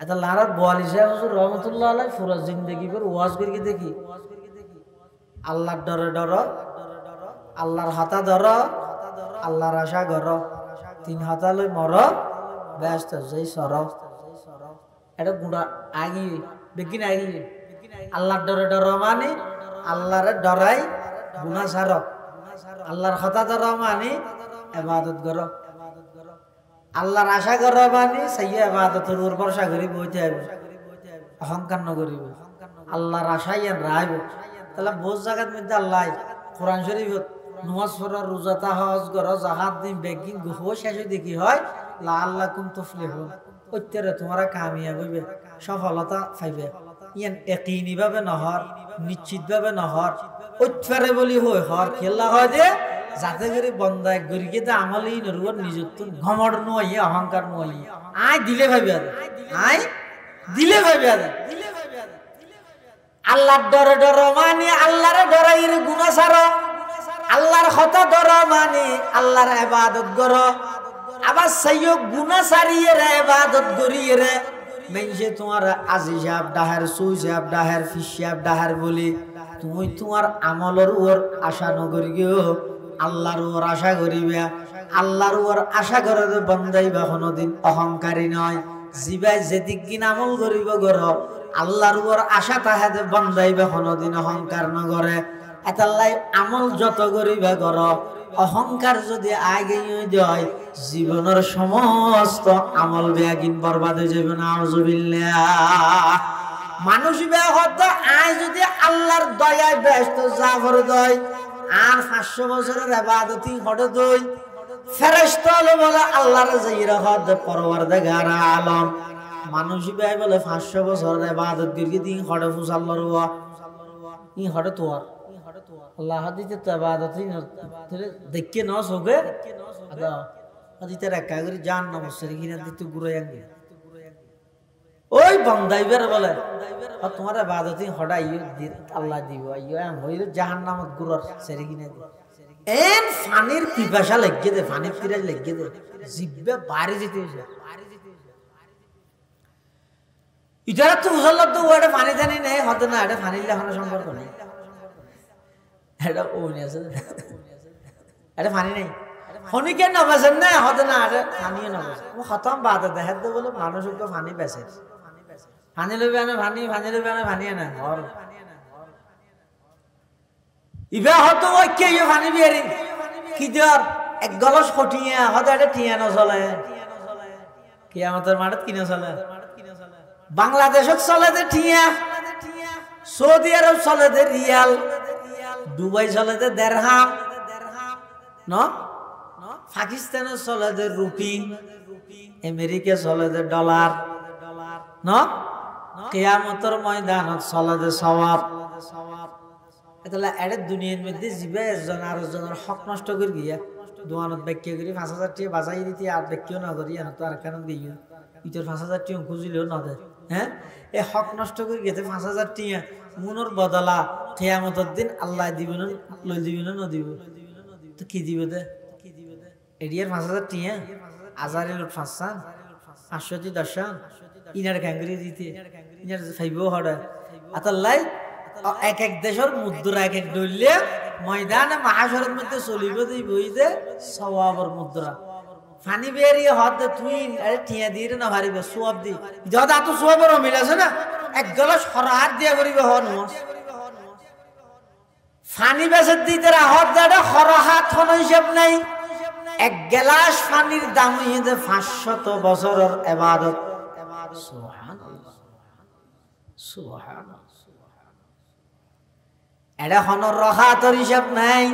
এটা লারার 42 বছর রহমতুল্লাহ আলাইহি পুরো জিন্দেগি পর ওয়াজ করি দেখি আল্লাহর ডরে ডর আল্লাহর হাতা ধর আল্লাহর আশা কর 3 হাতা লই মর ব্যস্ত যেই সর এটা গুড়া আগি বেগিন আগি আল্লাহর ডরে ডর মানে আল্লাহর ডরাই গুনাহ সার আল্লাহর হাতা ধর মানে ইবাদত কর আল্লাহর আশা কর মানে সেই ইবাদতের উপর ভরসা করি বইতে হবে অহংকার ন করিব আল্লাহর আশাই রাইব তাহলে বহু জায়গার মধ্যে আল্লাহ কোরআন শরীফত নামাজ পড়া রোজা তা হজ কর জাকাত দিন বেগিন গো শেষে দেখি হয় লাআল্লাকুম তুফলিহুন ওইটারে তোমরা কামিয়াব হইবে সফলতা পাইবে ইয়ান ইয়াকিনি ভাবে নহর নিশ্চিত ভাবে নহর ওইটারে বলি হয় হর খেলা হয় যে যাতে করে বন্দা গরিকে তো আমলই নরুর নিজত্ব ঘমড় নয় অহংকার নয় আয় দিলে ভাইবে আয় দিলে ভাইবে আল্লাহর ডরে ডর মানে আল্লাহর ডরাইর গুনাহ ছাড়ো আল্লাহর কথা ডর মানে আল্লাহর ইবাদত করো আবার সেইও গুনাহ ছাড়িয়ে রে ইবাদত করিয়ে রে মেনছে তোমার আজি সাহেব ডাহার সুই সাহেব ডাহার ফিস সাহেব ডাহার বলি তুমি তোমার আমলের ওর আশা নগরি গিও আল্লাহর ওর আশা করিবে আল্লাহর ওর আশা করে বন্দাইবা কোনদিন অহংকারী নয় জিবাই যেদিক কিন আমল করিব গর আল্লাহর ওর আশা তাহাতে বন্দাইবা কোনদিন অহংকার নগরে এতাল্লাই আমল যত করিবা গর অহংকার যদি আগে যায় জীবনের সমস্ত আমল বেয়াগিন বরবাদ হয়ে যাবে না আউযুবিল্লাহ মানুষ বেহত আয় যদি আল্লাহর দয়ায় ব্যস্ত জাফর দয় আর 500 বছরের ইবাদতই হড় দই ফেরেশতা হলো বলে আল্লাহর যাইরা হদ পরওয়ারদিগার আলম মানুষ ভাই বলে 500 বছরের ইবাদত করি দিন হড় ফুসাল্লাহর ওয়া ই হড় তোর আল্লাহ হাদিতে তো ইবাদতই দেখকে ন সোগে আদা হাদিতে রাখা করে জান নমস্কার কিনা দিতে গুরো আঙ্গে ওই বান্দাইবার বলে তোমার ইবাদতই হড়াইও আল্লাহ দিব আইও এম হইল জাহান্নামত গুরর সেরে কিনা দি এন ফানির পিপাসা লাগিয়ে দে ফানির পিরাজ লাগিয়ে দে জিব্বে বাইরে যেতে হইছে ইজারা তো উজাল্লাহ তো ওটা পানি জানি নাই হতে না এটা পানি লেখানো সম্পর্ক নেই এটা ওনি আছে এটা পানি নেই হনিকে নবাসেন না হতে না এটা পানিও নবাসে ও খতম বাদ দেখা দে বলে মানুষকে পানি বেসে পানি লইবে না পানি লইবে না পানি না হর ইবা হতো ওই কে পানি বিয়ারি কি দর এক গলস ফটিয়া হতে এটা টিয়া না চলে কিয়ামতের মাঠত কিনা চলে বাংলাদেশত চলে দে টিয়া সৌদি আরব চলে দে রিয়াল দুবাই চলে দে দেড়হাম ন পাকিস্তানে চলে দে রুপি আমেরিকা চলে দে ডলার ন কিয়ামতের ময়দানত চলে দে সওয়াব এতলা এর দুনিয়ার মধ্যে জিবে একজন আর একজনের হক নষ্ট করে গিয়া দোয়ানত ব্যাখ্যা করি 5000 টাকা বাজাই দিতে আর ব্যাখ্যাও না করি আর তো আর কারণ দিও ইতর 5000 টাকা খুঁজিলেও না দেয় হ্যাঁ এ হক নষ্ট করে গেছে 5000 টাকা মুনর বদলা কিয়ামতের দিন আল্লাহ দিবেন লই দিবেন না দিব তো কি দিবে দে এডিয়ার 5000 টাকা আজারে লোট ফাঁসান 500 টি দর্শন ইনার গ্যাঙ্গরি দিতে ইনার ফাইবো হড়া আতাল্লাই এক এক দেশের মুদ্রা এক এক ডইলে ময়দানে মাহাশরের মধ্যে চলিব দিব যে সওয়াবের মুদ্রা ফানি বেরিয়ে হদ তুই আরে টিয়া দিয়ে না ভারিবে সওয়াব দি যদা তো সওয়াবের মিল আছে না এক গলাস হরাত দিয়া করিবে হন ফানি বেসে দিতে হদ দাদা হরাত হন হিসাব নাই এক গ্লাস পানির দাম হইছে 500 বছরের ইবাদত সুবহানাল্লাহ সুবহানাল্লাহ এটা হনর রাহাতের হিসাব নাই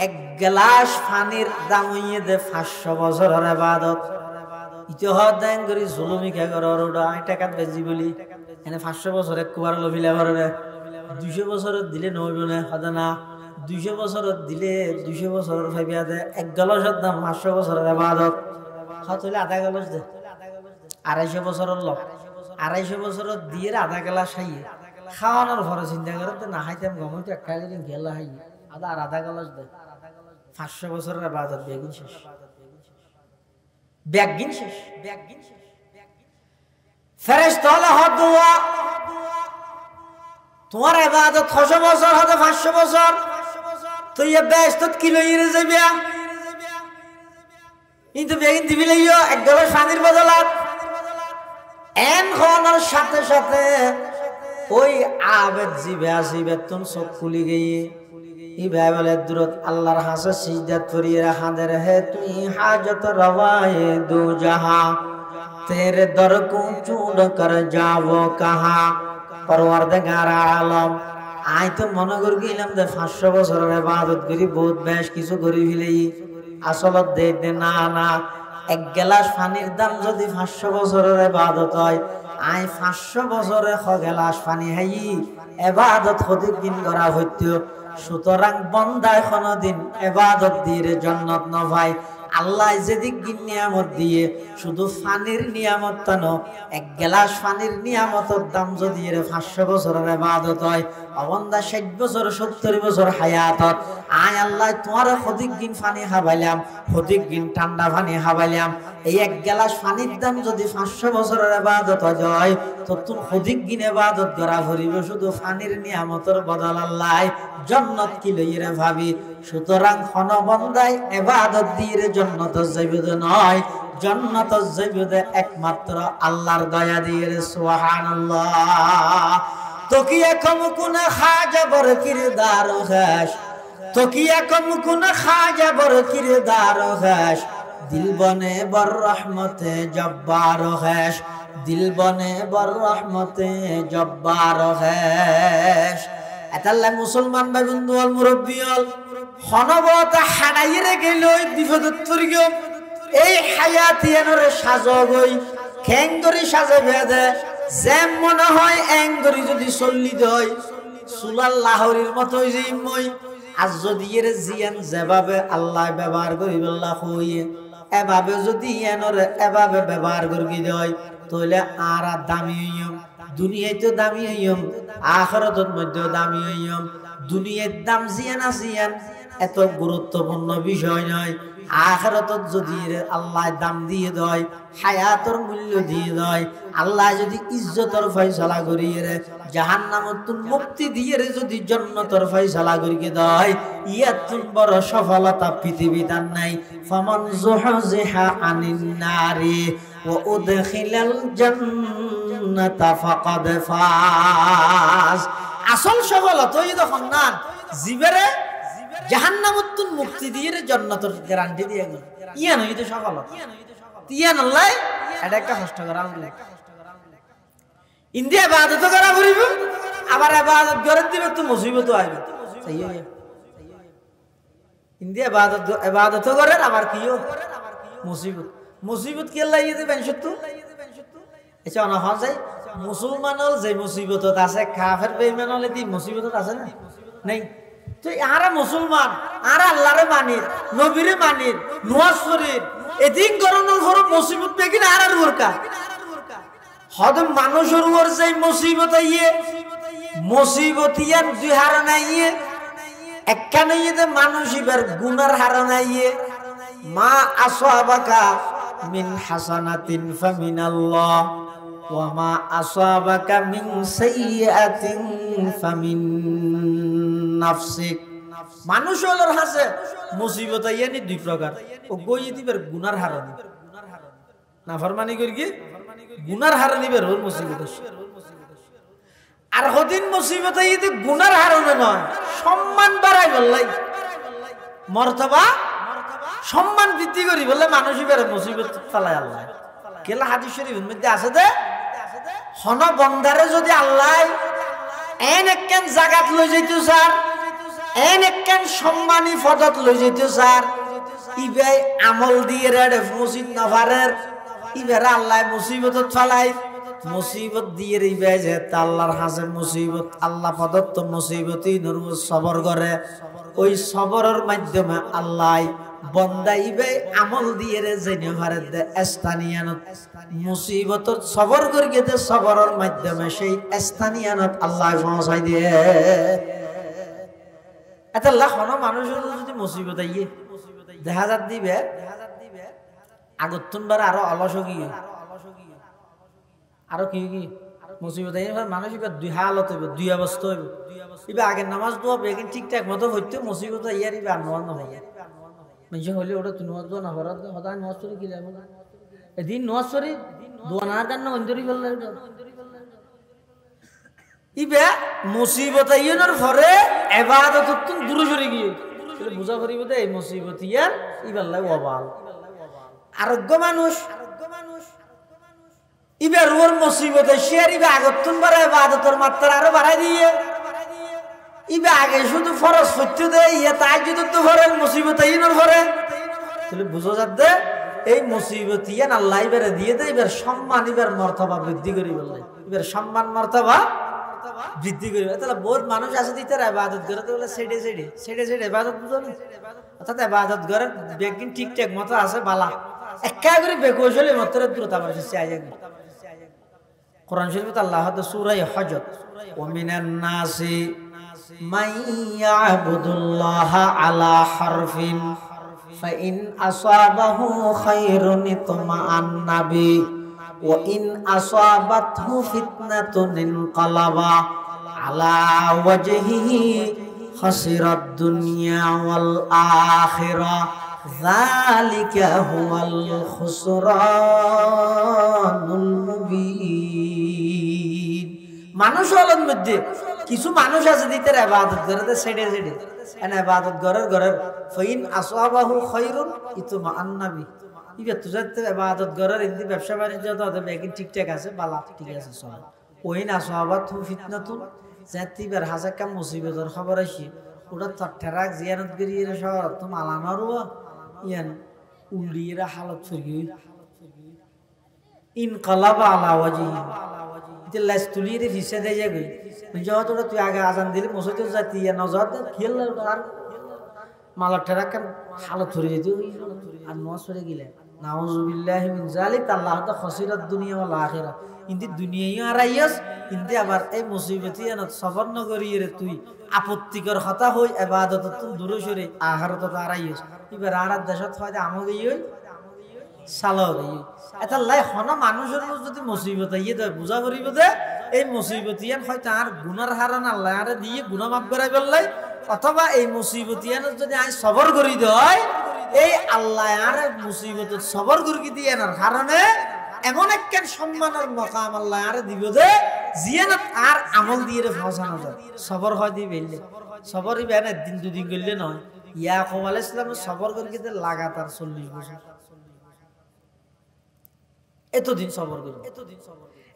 এক গ্লাস পানির দাম হইছে 500 বছরের ইবাদত ইতো হদান করি জুলুমি কে করর ওডা টাকা বেজি বলি এনে 500 বছর এক কুবার লবিলা ভরবে 200 বছরত দিলে নইব না হদা না 200 বছরত দিলে 200 বছরের ভাবিয়া দে এক গলসের দাম 500 বছরের ইবাদত হত হইলে আধা গলস দে 250 বছরের লোক 250 বছরত দিয়ে আধা গলাস খাইয়ে খাওয়ানোর পরে চিন্তা করে না খাইতাম গমইতে একটা দিন গেলা খাইয়ে আধা গলস দে 500 বছরের ইবাদত বেগুন শেষ ব্যাগিন শেষ ফেরেশতা হলো হদুয়া তোমার ইবাদত 600 বছর হতে 500 বছর তুই এ বেশত কিলো ইরে যাবে কিন্তু বেগিন দিবি লইও এক গলাস পানির বদলাত এন খনার সাথে সাথে ওই আবেদ জিবে আসিবে তুম সব খুলি গিয়ে ই ভাই বলে দূরত আল্লাহর হাসে সিজদাত করিয়ে হাদের হে তুই হাজত রওয়ায়ে দু জাহা তেরে দর কো চুন কর যাবো কাহা পরওয়ারদিগার আলম আই তো মনে করি গেলাম যে 500 বছরের ইবাদত করি বহুত বেশ কিছু করি ফেলেই আসলত দে না না এক গ্লাস পানির দাম যদি 500 বছরের ইবাদত হয় আই 500 বছরে খ গ্লাস পানি হাই ইবাদত হদিক দিন করা হইতো সুতরাং বন্দায় কোনদিন ইবাদত দিয়ে জান্নাত না ভাই আল্লাহ যেদিক নিয়ামত দিয়ে শুধু পানির নিয়ামত তা ন এক গ্লাস পানির নিয়ামতের দাম যদি 500 বছরের ইবাদত হয় অবন্দা 60 বছর 70 বছর হায়াতত আয় আল্লাহ তোমার হদিক দিন পানি খাবাইলাম হদিক দিন ঠান্ডা পানি খাবাইলাম এই এক গ্লাস পানির দাম যদি 500 বছরের ইবাদত হয় তো তুমি হদিক দিন ইবাদত করা করিব শুধু পানির নিয়ামতের বদল আল্লাহ জান্নাত কি লইরে ভাবি সুতরাং কোন বন্দায় ইবাদত দিয়ে জান্নাত যাইবে নয় জান্নাত যাইবে একমাত্র আল্লাহর দয়া দিয়ে সুবহানাল্লাহ তকিয়া কম কোন খাজা বর কিরদার খাস তকিয়া কম কোন খাজা বর কিরদার খাস দিল বনে বর রহমতে জব্বার খাস দিল বনে বর রহমতে জব্বার খাস এতাল্লা মুসলমান ভাই বন্ধু আল মুরব্বী আল খনবত হানাইরে গেল বিপদত পড়ি গো এই হায়াতিয়ানরে সাজগই খেঙ্গরি সাজে বেদে যেম মনে হয় এঙ্গরি যদি চল্লিত হয় সুলাল লাহরির মতো যে মই আজ যদি এর জিয়ান যেভাবে আল্লাহ ব্যবহার করি বল্লা হইয়ে এভাবে যদি এনরে এভাবে ব্যবহার করি দেয় তাহলে আর দামি হইম দুনিয়ায় তো দামি হইম আখিরাতের মধ্যে দামি হইম দুনিয়ার দাম জিয়ান আসিয়ান এত গুরুত্বপূর্ণ বিষয় নয় আখিরাতত যদি আল্লাহ দাম দিয়ে দেয় হায়াতের মূল্য দিয়ে দেয় আল্লাহ যদি ইজ্জতের ফয়সালা করিয়ে জাহান্নামত মুক্তি দিয়ে যদি জান্নাতের ফয়সালা করিয়ে দেয় ইয়াতুন বড় সফলতা পৃথিবীতে নাই ফামান যুহজিহা আনিন নারি ওয়া উদখিলাল জান্নাতা ফাকাদ ফাজ আসল সফলতা এই দেখুন না জিবেরে জাহান্নামত মুক্তি দিয়ে জান্নাতের গ্যারান্টি দিয়ে গেল ইয়ান হইতো সফলতা ইয়ান আল্লাহ এটা একটা কষ্ট করা আমলে ইন্ডিয়া ইবাদত করা করিব আবার ইবাদত করে দিবে তো মুসিবত আইবে তাই ইন্ডিয়া ইবাদত করে আবার কিও মুসিবত কি আল্লাহ ইয়ে দেবেন সত্য আচ্ছা না হয় যায় মুসলমান হল যে মুসিবতত আছে কাফের বেঈমান হলে কি মুসিবতত আছে না নাই তো আরা মুসলমান আরা আল্লাহরে মানি নবীরে মানি নামাজ পড়ি এদিন করণের ঘর মুসিবত বেগিন আরার ওরকা হদ মানুষের উপর যে মুসিবত আইয়ে মুসিবত ইয়ান দুই হারান আইয়ে একখানে ইয়ে মানুষ ইবার গুনার হারান আইয়ে মা আসাবাকা মিন হাসানাতিন ফামিনাল্লাহ ওয়া মা আসাবাকা মিন সাইয়্যাতিন ফামিন নাফসিক মানুষ হলোর হাসে মুসিবত ইয়ানি দুই প্রকার ও গই দিবের গুনার হারানি নাফরমানি করি কি গুনার হারানি বের হল মুসিবত আর হদিন মুসিবত ইদি গুনার হারানো নয় সম্মান বাড়াই বললাই মর্তবা সম্মান বৃদ্ধি করি বললে মানুষই বের মুসিবত ফালায় আল্লাহ কেলা হাদিস শরীফের মধ্যে আছে দে হন বন্দারে যদি আল্লাহ এন একখান জাগাত লই যাইতো স্যার এন একখান সম্মানী পদত লই যাইতো স্যার ইবাই আমল দিয়ে রে মসজিদ নফারের ইবারে আল্লাহ মুসিবতত ফালাই মুসিবত দিয়ে রিবে যে আল্লাহর হাসে মুসিবত আল্লাহ প্রদত্ত মুসিবতই নরু সবর করে ওই সবরের মাধ্যমে আল্লাহ বন্দাইবে আমল দিয়ে রে জেনে ভারে দে স্থানীয়ানত মুসিবতত সবর করি দে সবরের মাধ্যমে সেই স্থানীয়ানত আল্লাহ পৌঁছাই দিয়ে এত লাখ মানুষের যদি মুসিবত আইয়ে দেখা যাত দিবে আগতুনবার আরো অলস গিয়ে আরো কি কি মুসিবত আইয়ে মানুষ এবার দুই হালত হইবে দুই অবস্থা হইবে এবার আগের নামাজ দোয়া বেগিন ঠিকঠাক মতো হইতে মুসিবত ইয়ার এবার নয় নহয় মানুষ হলে ওটা তুই নজ দোয়া না করার সদায় নজ করে কি লাগবে এদিন নজ করে দোয়া না কারণে অঞ্জলি করলে ইবে মুসিবত আইনের পরে ইবাদত তুন দূরে সরে গিয়ে তাহলে বুঝা করিব দে এই মুসিবত ইয়ার ইবাল্লাহ ওয়াবাল আরোগ্য মানুষ ইবে রুর মুসিবত শেয়ার ইবে আগতুন বারে ইবাদতের মাত্রা আরো বাড়াই দিয়ে ইবে আগে শুধু ফরজ সত্য দে ইয়া তাহাজ্জুদ তো করে মুসিবত আইনের পরে তাহলে বুঝা যাচ্ছে এই মুসিবত ইয়ান আল্লাহ ইবারে দিয়ে দে ইবার সম্মান ইবার মর্তবা বৃদ্ধি করি বললে ইবার সম্মান মর্তবা বৃদ্ধি করি তাহলে বহুত মানুষ আছে দিতে ইবাদত করে তো বলে সেডে সেডে সেডে সেডে ইবাদত বুঝো না অর্থাৎ ইবাদত করে বেগিন ঠিকঠাক মতো আছে বালা একা করে বেকৌশলে মাত্র দ্রুত আমার কাছে আয় যাবে কোরআন শরীফে আল্লাহ তো সূরা হজ ওয়া মিনান নাসি মান ইয়াবুদুল্লাহা আলা হারফিন ফাইন আসাবাহু খায়রুন ইতমাআন্না বি ওয়া ইন আসাবাতহু ফিতনাতুন ইনকালাবা আলা ওয়াজহিহি খাসিরাদ দুনিয়া ওয়াল আখিরা যালিকা হুয়াল খুসরানুল মুবিন মানুষের মধ্যে কিছু মানুষ আছে দিতে ইবাদত করে সেডে সেডে এনা ইবাদত ঘরের ফাইন আসাবাহু খায়রুন ইতমাআন্না বি ইবে তুজাতে ইবাদত ঘরের ইন্দি ব্যবসা বাণিজ্য তো বেগিন ঠিকঠাক আছে বালা ঠিক আছে সব ওইন আসাবাতহু ফিতনাতুন জাতিবার হাজাকা মুসিবতের খবর আসি ওটা তট্টারাক জিয়ারত করিয়ে শহর তো মালানারও ইয়ান উল্ডিরা হালত ফিরগি ইনকালাবা আলা ওয়াজহি দিল্লাস তুলিরে ফিসে দেয় যাবে যত তুই আগে আজান দিলে মসজিদে যাতি ইয়া নজর খেল আর মালাটারাক হালত ফিরে যেত আর নজ ফিরে গেলে নাউযুবিল্লাহি মিন যালিক আল্লাহ তা খাসিরাত দুনিয়া ওয়াল আখিরা ইন্দি দুনিয়ায় আরাইয়াস ইন্দি আবার এই মুসিবতি আনত সবর নগরিয়ে রে তুই আপত্তিকর কথা হই ইবাদত তুই দূরে সরে আখিরাত তা আরাইয়াস এবার আরাত দেশত হয়তো আমগে হই সালাও দেই এটা লাই হন মানুষের যদি মুসিবত আইয়ে দেয় বুঝা করিব দে এই মুসিবতিয়ান হয়তো আর গুনার হারান আল্লাহ আরে দিয়ে গুনাহ মাফ করাই বললাই অথবা এই মুসিবতিয়ান যদি আই সবর করি দেয় এই আল্লাহ আর মুসিবত সবর করি দিয়ে না কারণে এমন একখান সম্মানের মকাম আল্লাহ আর দিব দে জিয়ানত আর আমল দিয়ে ফসানো যায় সবর হয় দি বেললে সবরই বেন একদিন দুদিন করলে নয় ইয়াকুব আলাইহিস সালাম সবর করি দে লাগাতার 40 বছর এতদিন সবর করি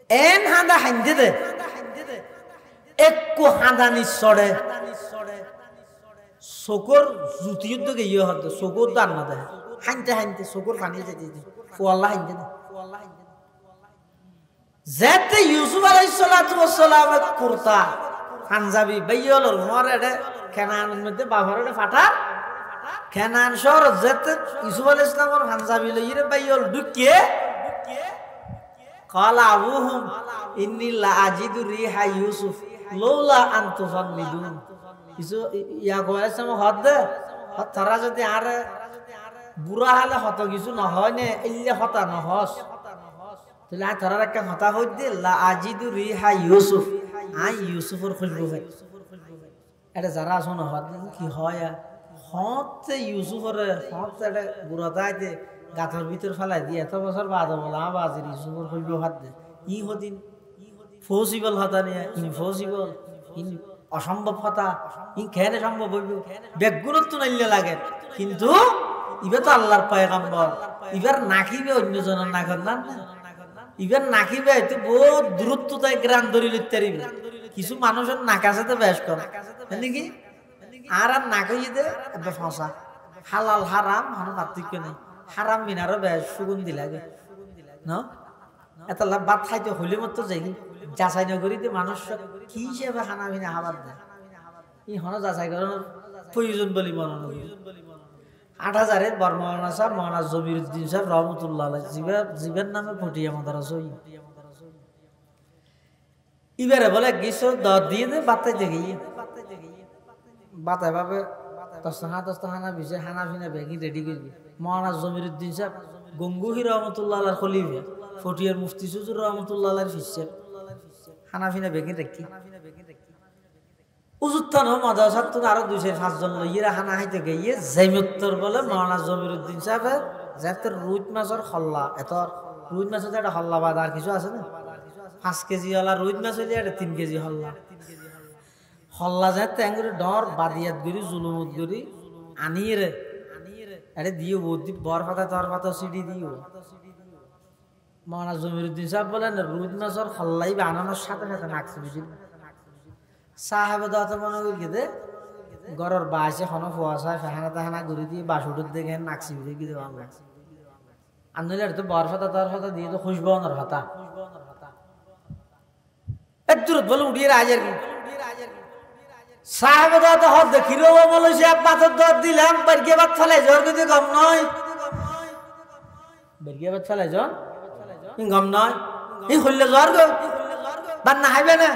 এন হাঁদা হাঁদে দে একটু হাঁদা নিঃসরে চকুর জুতি উদ্যোগে ইয়ে হতো চকুর দান না দেয় হাঁটতে হাঁটতে চকুর পানি যেতে ফোয়াল্লা হাঁটতে দে যেতে ইউসুফ আলাইহিস সালাতু ওয়াস সালাম কুরতা পাঞ্জাবি বাইয়লর মরে কেনানের মধ্যে বাবারে ফাটা কেনান শহর যেতে ইউসুফ আলাইহিস সালামের পাঞ্জাবি লইরে বাইয়ল ঢুকিয়ে কালা আবুহুম ইন্নী লা আজিদু রিহা ইউসুফ লাউলা আন তুফান্নিদুন ইয়াকুব আলাইহিস সালাম হদে তারা যদি আর বুড়া হলে হত কিছু নহয় নে ইল্লে হতা নহস তাহলে তারা একটা কথা হইতে লা আজিদু রিহা ইউসুফ আই ইউসুফের খুশবু হয় এটা যারা শোনো হদ কি হয় হতে ইউসুফের হত এটা বুড়া দাইতে গাথর ভিতর ফেলাই দিয়ে এত বছর বাদ বলা বাজির ইউসুফের খুশবু হাত দে ই হদিন পসিবল হতা নিয়ে ইম্পসিবল অসম্ভব কথা ই কেন সম্ভব হইব বেগুনত্ব নাইলে লাগে কিন্তু ইবে তো আল্লাহর পয়গম্বর ইবার নাকিবে অন্যজনের নাকর না ইবার নাকিবে তো বহুত দূরত্ব তাই গ্রাম ধরি লিখতে পারিবে কিছু মানুষের নাকাছে তো বেশ কম নাকি আর আর নাকইয়ে দে এবার ফসা হালাল হারাম কোনো পার্থক্য নেই হারাম মিনারও বেশ সুগন্ধি লাগে না এত লাভ ভাত খাইতে হলে মতো যাই যাচাই নগরী মানুষ কি হিসেবে খানা পিনা খাবার দেয় ই হন যাচাই করানোর প্রয়োজন বলি মনে করি ৮,০০০-এর বর মৌলানা সাহেব মৌলানা জমিরুদ্দিন সাহেব রহমতুল্লাহ জীবের নামে ফটিয়া মাদ্রাসা এবারে বলে গেছো ১০ দিয়ে দে বাতাই দেখি বাতাই ভাবে দস্তাখানা বিষয় খানা পিনা ব্যাগি রেডি করবি মৌলানা জমিরুদ্দিন সাহেব গঙ্গুহি রহমতুল্লাহ খলিফা ফটিয়ার মুফতি সুজুর রহমতুল্লাহ ফিসে খানা পিনা ব্যাগি রাখি উজুত্থান মাদ্রাসার তো আরো ২-৫ জন লইয়েরা খানা খাইতে গিয়ে জাইমুত্তর বলে মৌলানা জমিরুদ্দিন সাহেব যাতে রুই মাছের হল্লা এত রুই মাছের একটা হল্লা বাদ আর কিছু আছে না ৫ কেজি হল্লা রুই মাছ হইলে একটা ৩ কেজি হল্লা হল্লা যাতে এঙ্গুরি ডর বাদিয়াত গরি জুলুমত গরি আনিয়ে রে আরে দিও বৌদি বর পাতা তর পাতা সিডি দিও মৌলানা জমিরুদ্দিন সাহেব বলেন রুই মাছের হল্লাই বানানোর সাথে সাথে নাকছে বুঝি সাহেব দাঁত মনে করি দে গরর বাসে হন ফুয়াশা ফেহানা তাহানা ঘুরে দিয়ে বাস উঠে দেখে নাকছি বুঝে কি দেওয়া আর নইলে তো বরফাতা তরফাতা দিয়ে তো খুশবনের হাতা এক দূরত বলে উঠিয়ে রাজার কি সাহেব দাঁত হত দেখি রে বলে সে পাথর দর দিলাম বেরগে বাদ ফেলাই জ্বর কিন্তু গম নয় বেরগে বাদ ফেলাই জ্বর গম নয় এই হইলে জ্বর গো বাদ না হাইবে না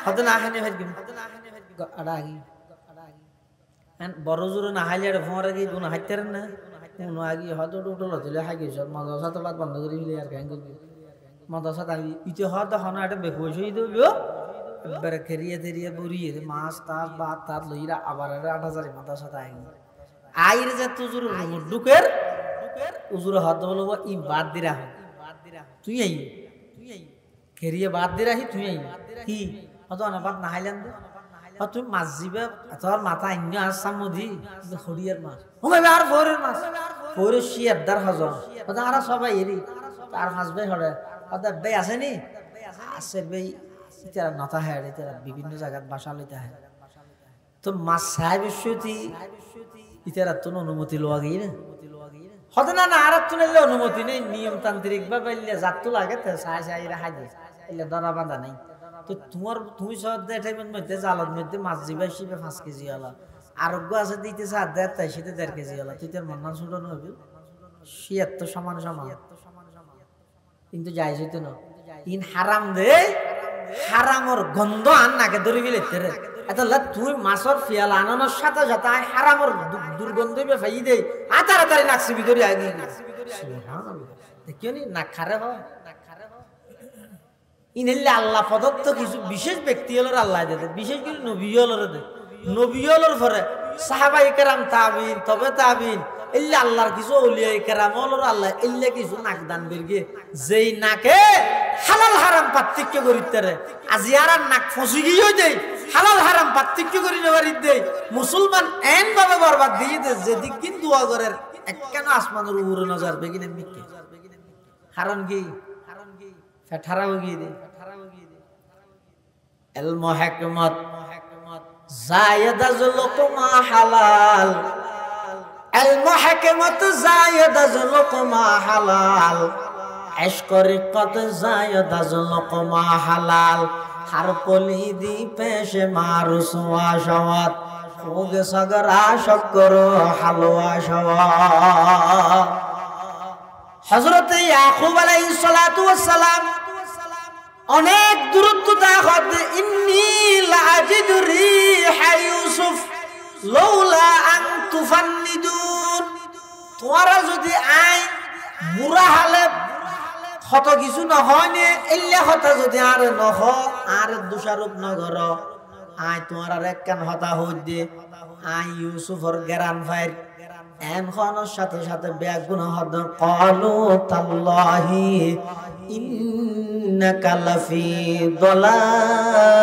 হয়তো না হাইনে ফেলবি বড় জোরে না হাইলে আর ফোঁয়ার আগে কোনো হাইতে না কোনো আগে হয়তো উঠল হলে হাই গেছ মাদ্রাসা তো বাদ বন্ধ করে ফেলে আর কেন করবি মাদ্রাসা তাই ইতে হয়তো হন একটা বেকুশ হয়ে দেব একবারে খেরিয়ে তেরিয়ে বরিয়ে মাছ তাস ভাত তাত লইরা আবার ৮,০০০ মাদ্রাসা তাই আইর যে তুজুর ঢুকের উজুর হয়তো বলবো ই বাদ দি রাখ তুই আই খেরিয়ে বাদ দি রাখি তুই আই কি হয়তো অনাবাদ না হাইলেন তুমি মাছ দিবে তোর মাথা অন্য আর সামুদি হরিয়ার মাছ ও ভাই আর ফোরের মাছ ফোরের শিয়ারদার হজম আর সবাই এরি আর হাসবে হরে ভাই আসেনি আছে ভাই তারা নথা হ্যাঁ তারা বিভিন্ন জায়গায় বাসা লইতে হয় তো মাছ সাহেবের সত্যি ইতারা তো অনুমতি লওয়া গিয়ে না হতে না আর তো নিলে অনুমতি নেই নিয়মতান্ত্রিক বা বললে যার তো লাগে সাহেব সাহেবরা হাই দিয়ে এলে ধরা বাঁধা নেই তো তুমি সব টাইমের মধ্যে জালত মধ্যে মাছ দিবা শিবে ৫ কেজি হলা আরোগ্য আছে দিতেছে আর দেড় তাই সেটা ১.৫ কেজি হলা তুই তোর মন্নান ছুটানো হবে শিয়ার তো সমান কিন্তু যাই যেত না ইন হারাম দে হারামর গন্ধ আন নাকে ধরে গেলে তেরে এত তুই মাছের ফিয়াল আনানোর সাথে সাথে হারামর দুর্গন্ধ ফাই দে তাড়াতাড়ি নাকছি ভিতরে আগে দেখিও নি নাক খারে হয় ইনলে আল্লাহ প্রদত্ত কিছু বিশেষ ব্যক্তি হলোর আল্লাহ দেয় বিশেষ করে নবী হলোর দেয় নবী হলোর পরে সাহাবাই কেরাম তাবিন তবে তাবিন এলে আল্লাহর কিছু ওলিয়া কেরাম হলোর আল্লাহ এলে কিছু নাক দান বেরগে যেই নাকে হালাল হারাম পার্থক্য করিতে রে আজি আর নাক ফসি গিয়েও দেয় হালাল হারাম পার্থক্য করি নেবারি দেয় মুসলমান এন ভাবে বরবাদ দিয়ে দেয় যেদিক কিন্তু দোয়া করেন একখানা আসমানের উপরে নজর বেগিনে মিকে কারণ কি ঠারা গিয়ে দে ইলম হিকমত জায়েদাজ লুকমা হালাল ইলম হিকমত জায়েদাজ লুকমা হালাল ইশক রিকত জায়েদাজ লুকমা হালাল হর পলি দি পেশে মারুসওয়া শাওয়াত ওগে সাগরা শকর হালওয়া শাওয়াত হযরত ইয়াকুব আলাইহিস সালাতু ওয়াস সালাম অনেক দূরত্ব দাখত ইন্নী লাজিদু রিহা ইউসুফ লাউলা আন তুফান্নিদুন তোরা যদি আই বুড়া হালে কত কিছু নহয়নে এল্লা কথা যদি আর নহ আর দোষারোপ নগর আই তোমার আর একখান হতা হই দে আই ইউসুফর গেরান ফাইর এন খানোর সাথে সাথে বেগুন হদ ক্বালু তাল্লাহি ইন্নাকা লাফি দালালিকাল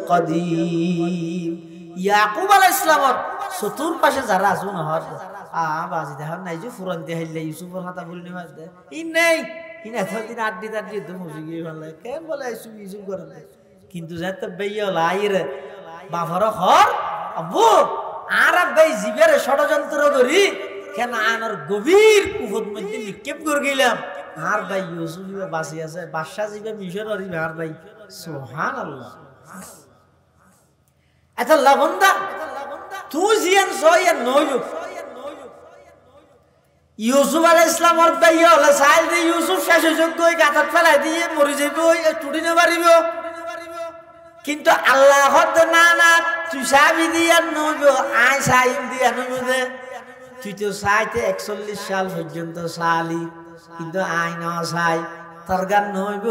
কাদিম ইয়াকুব আলাইহিস সালামর চতুর পাশে যারা আছো নহর বাজি দেখার নাই যে ফুরন্তি হাইলে ইউসুফর হাতা বলি নিবাস দে ই নেই ই না দিন আড্ডি তাড্ডি তো মুজি গিয়ে ভালো কেন বলে ইউসুফ করে কিন্তু যাতে বেইয়ল আইরে বাফর খর আব্বু আর ভাই জীবের ষড়যন্ত্র করি কেন আনার গভীর কুফত মধ্যে নিক্ষেপ করে গেলাম আর ভাই ইউসুফ বাঁচি আছে, বাদশা যাবে মিশর অরিবে আর ভাই সুবহানাল্লাহ। এত লবণদা তুই জিয়ান সইয়া নইব ইউসুফ আলাইহিস সালামর ভাই হলে সাইল দি ইউসুফ শেষে যোগ্য গাতাত ফেলাই দিয়ে মরি যাইব, টুটি না পারিব। কিন্তু আল্লাহ হদ না না তুই সাবি দিয়া নইব, আই সাইম দিয়া নইব দে। তুই তো সাইতে 41 সাল পর্যন্ত সালি, কিন্তু আই ন সাই তোর গান নইব।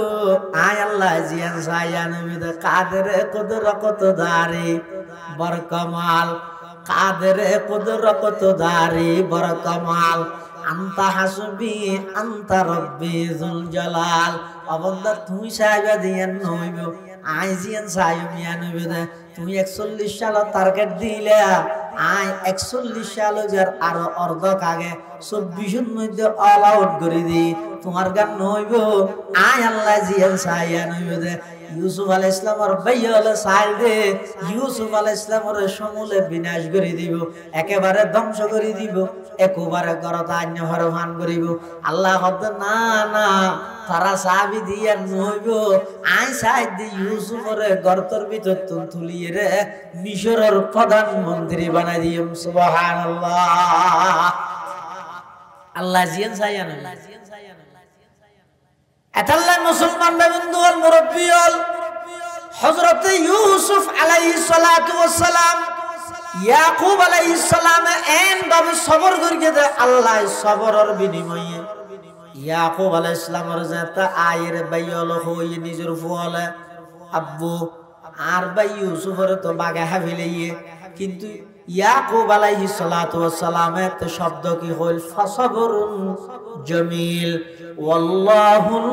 আই আল্লাহ জিয়ান সাইয়া নইব দে। কাদের কদর কত দারে বড় কমাল, কাদের কদর কত দারে বড় কমাল। আন্তা হাসবি আন্তা রব্বি যুল জালাল। অবন্দা তুই সাইবা দিয়া নইব, আই জিয়ান সাইমিয়া নইব দে। তুমি 41 সাল টার্গেট দিলে, আই 41 সাল আরো অর্ধক আগে 24 মধ্যে অল আউট করে দি। তোমার গান নইব, আই আল্লাহ জিয়ান সাইয়া নইব দে। ইউসুফ আলাইহিস সালামের ভাইয়া হলে সাইল দে, ইউসুফ আলাইহিস সালামের সমূলে বিনাশ করে দিব, একেবারে ধ্বংস করে দিব, একেবারে গরত আন্য হরমান করিব। আল্লাহ হদ না না তারা সাবি দিয়া নইব, আই সাইড দি ইউসুফের গর্তর ভিতর তুলিয়ে রে মিশরের প্রধানমন্ত্রী বানাই দিম। সুবহানাল্লাহ। আল্লাহ জিয়ান সাইয়া নইব। এতাল্লাহ মুসলমান বন্ধু হল মুরব্বী হল হযরত ইউসুফ আলাইহিস সালাতু ওয়াস সালাম ইয়াকুব আলাইহিস সালাম এন ভাবে সবর করিয়ে দে। আল্লাহ সবরের বিনিময়ে ইয়াকুব আলাইহিস সালামের যাতে আয়ের বাইল হই নিজের ফুয়ালে আব্বু আর ভাই ইউসুফের তো বাগে হাবিলিয়ে। কিন্তু ইয়াকুব আলাইহিস সালাতু ওয়াস সালামের তো শব্দ কি হইল ফাসবরুন জামিল ওয়াল্লাহুল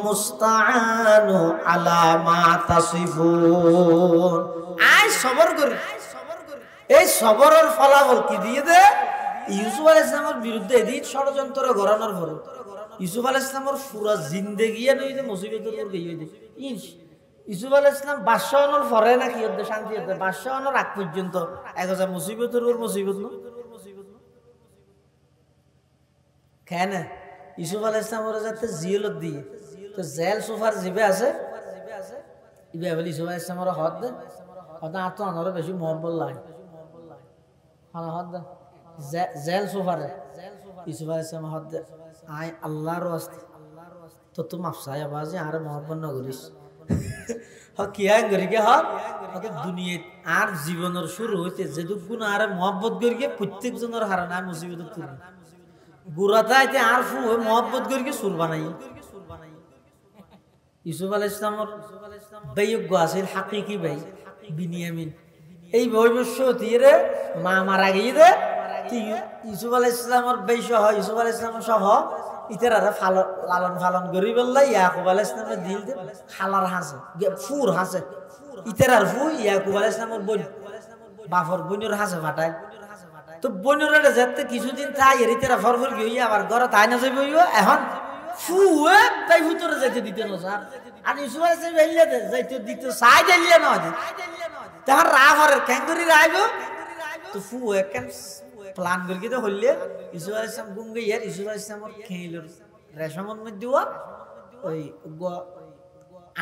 মুস্তাআনু আলা মা তাসিফুন। আই সবর করি, এই সবরের ফলাফল কি দিয়ে দে? ইউসুফ আলাইহিস সালামের বিরুদ্ধে এদিন ষড়যন্ত্র গড়ানোর পর ইউসুফ আলাইহিস সালামের পুরো জিন্দেগি নই যে মুসিবতের উপর গই হইছে। ইউসুফ আলাইহিস সালাম বাদশাহ হওয়ার পরে না কি হতে শান্তি হতে, বাদশাহ হওয়ার আগ পর্যন্ত একজা মুসিবতের উপর মুসিবত না কেন? ইউসুফ আলাইহিস সালামের যাতে জেলত দিয়ে তো জেল সুফার জিবে আছে ইবে বলি ইউসুফ আলাইহিস সালামের হদ দে হদা আতো আনরে বেশি মোহাম্মদ লাগে হানা হদ জেল সুফারে ইউসুফ আলাইহিস সালাম হদ আই আল্লাহর ওয়াস্তে তো তুই মাফসায় আবাজে আর মোহাম্মদ না করিস কিয়া করিকে হক দুনিয়া আর জীবনের শুরু হইতে যেটুক গুণ আর মোহাম্মত করিকে প্রত্যেক জনের হারান আর মুসিবত তুলি গুরাতাইতে আর ফু মোহাম্মত করিকে সুর বানাই। ইউসুফ আলাইহিস সালামের বেয়জ্ঞ আছিল হাকিকি ভাই বিনিয়ামিন। এই বৈবস্য দিয়ে মা মারা গিয়ে দে ইউসুফ আলাইহিস সালামের বেই সহ ইউসুফ আলাইহিস সালাম সহ ইতারা লালন পালন করি বললাই ইয়াকুব আলাইহিস সালামের দিল দে খালার হাসে ফুর হাসে ইতারার ফু ইয়াকুব আলাইহিস সালামের বোন বাফর বোনের হাসে ফাটায়। তো বোনের যেতে কিছুদিন তাই এরিতেরা ফরফর গিয়ে আবার ঘরে তাই না যাইব এখন ফুয়ে তাই ভিতরে যাইতে দিতে না স্যার। আর ইউসুফ আলাইহিস সালাম বেরিয়ে যাইতে দিতে চাই দিলে না তাহার রাগ হরে ক্যাঙ্গুরি রাইব তো ফুয়ে কেন প্ল্যান করি তো হইলে ইউসুফ আলাইহিস সালাম গুম গিয়ে ইউসুফ আলাইহিস সালামের খেইলর রেশমের মধ্যে ওই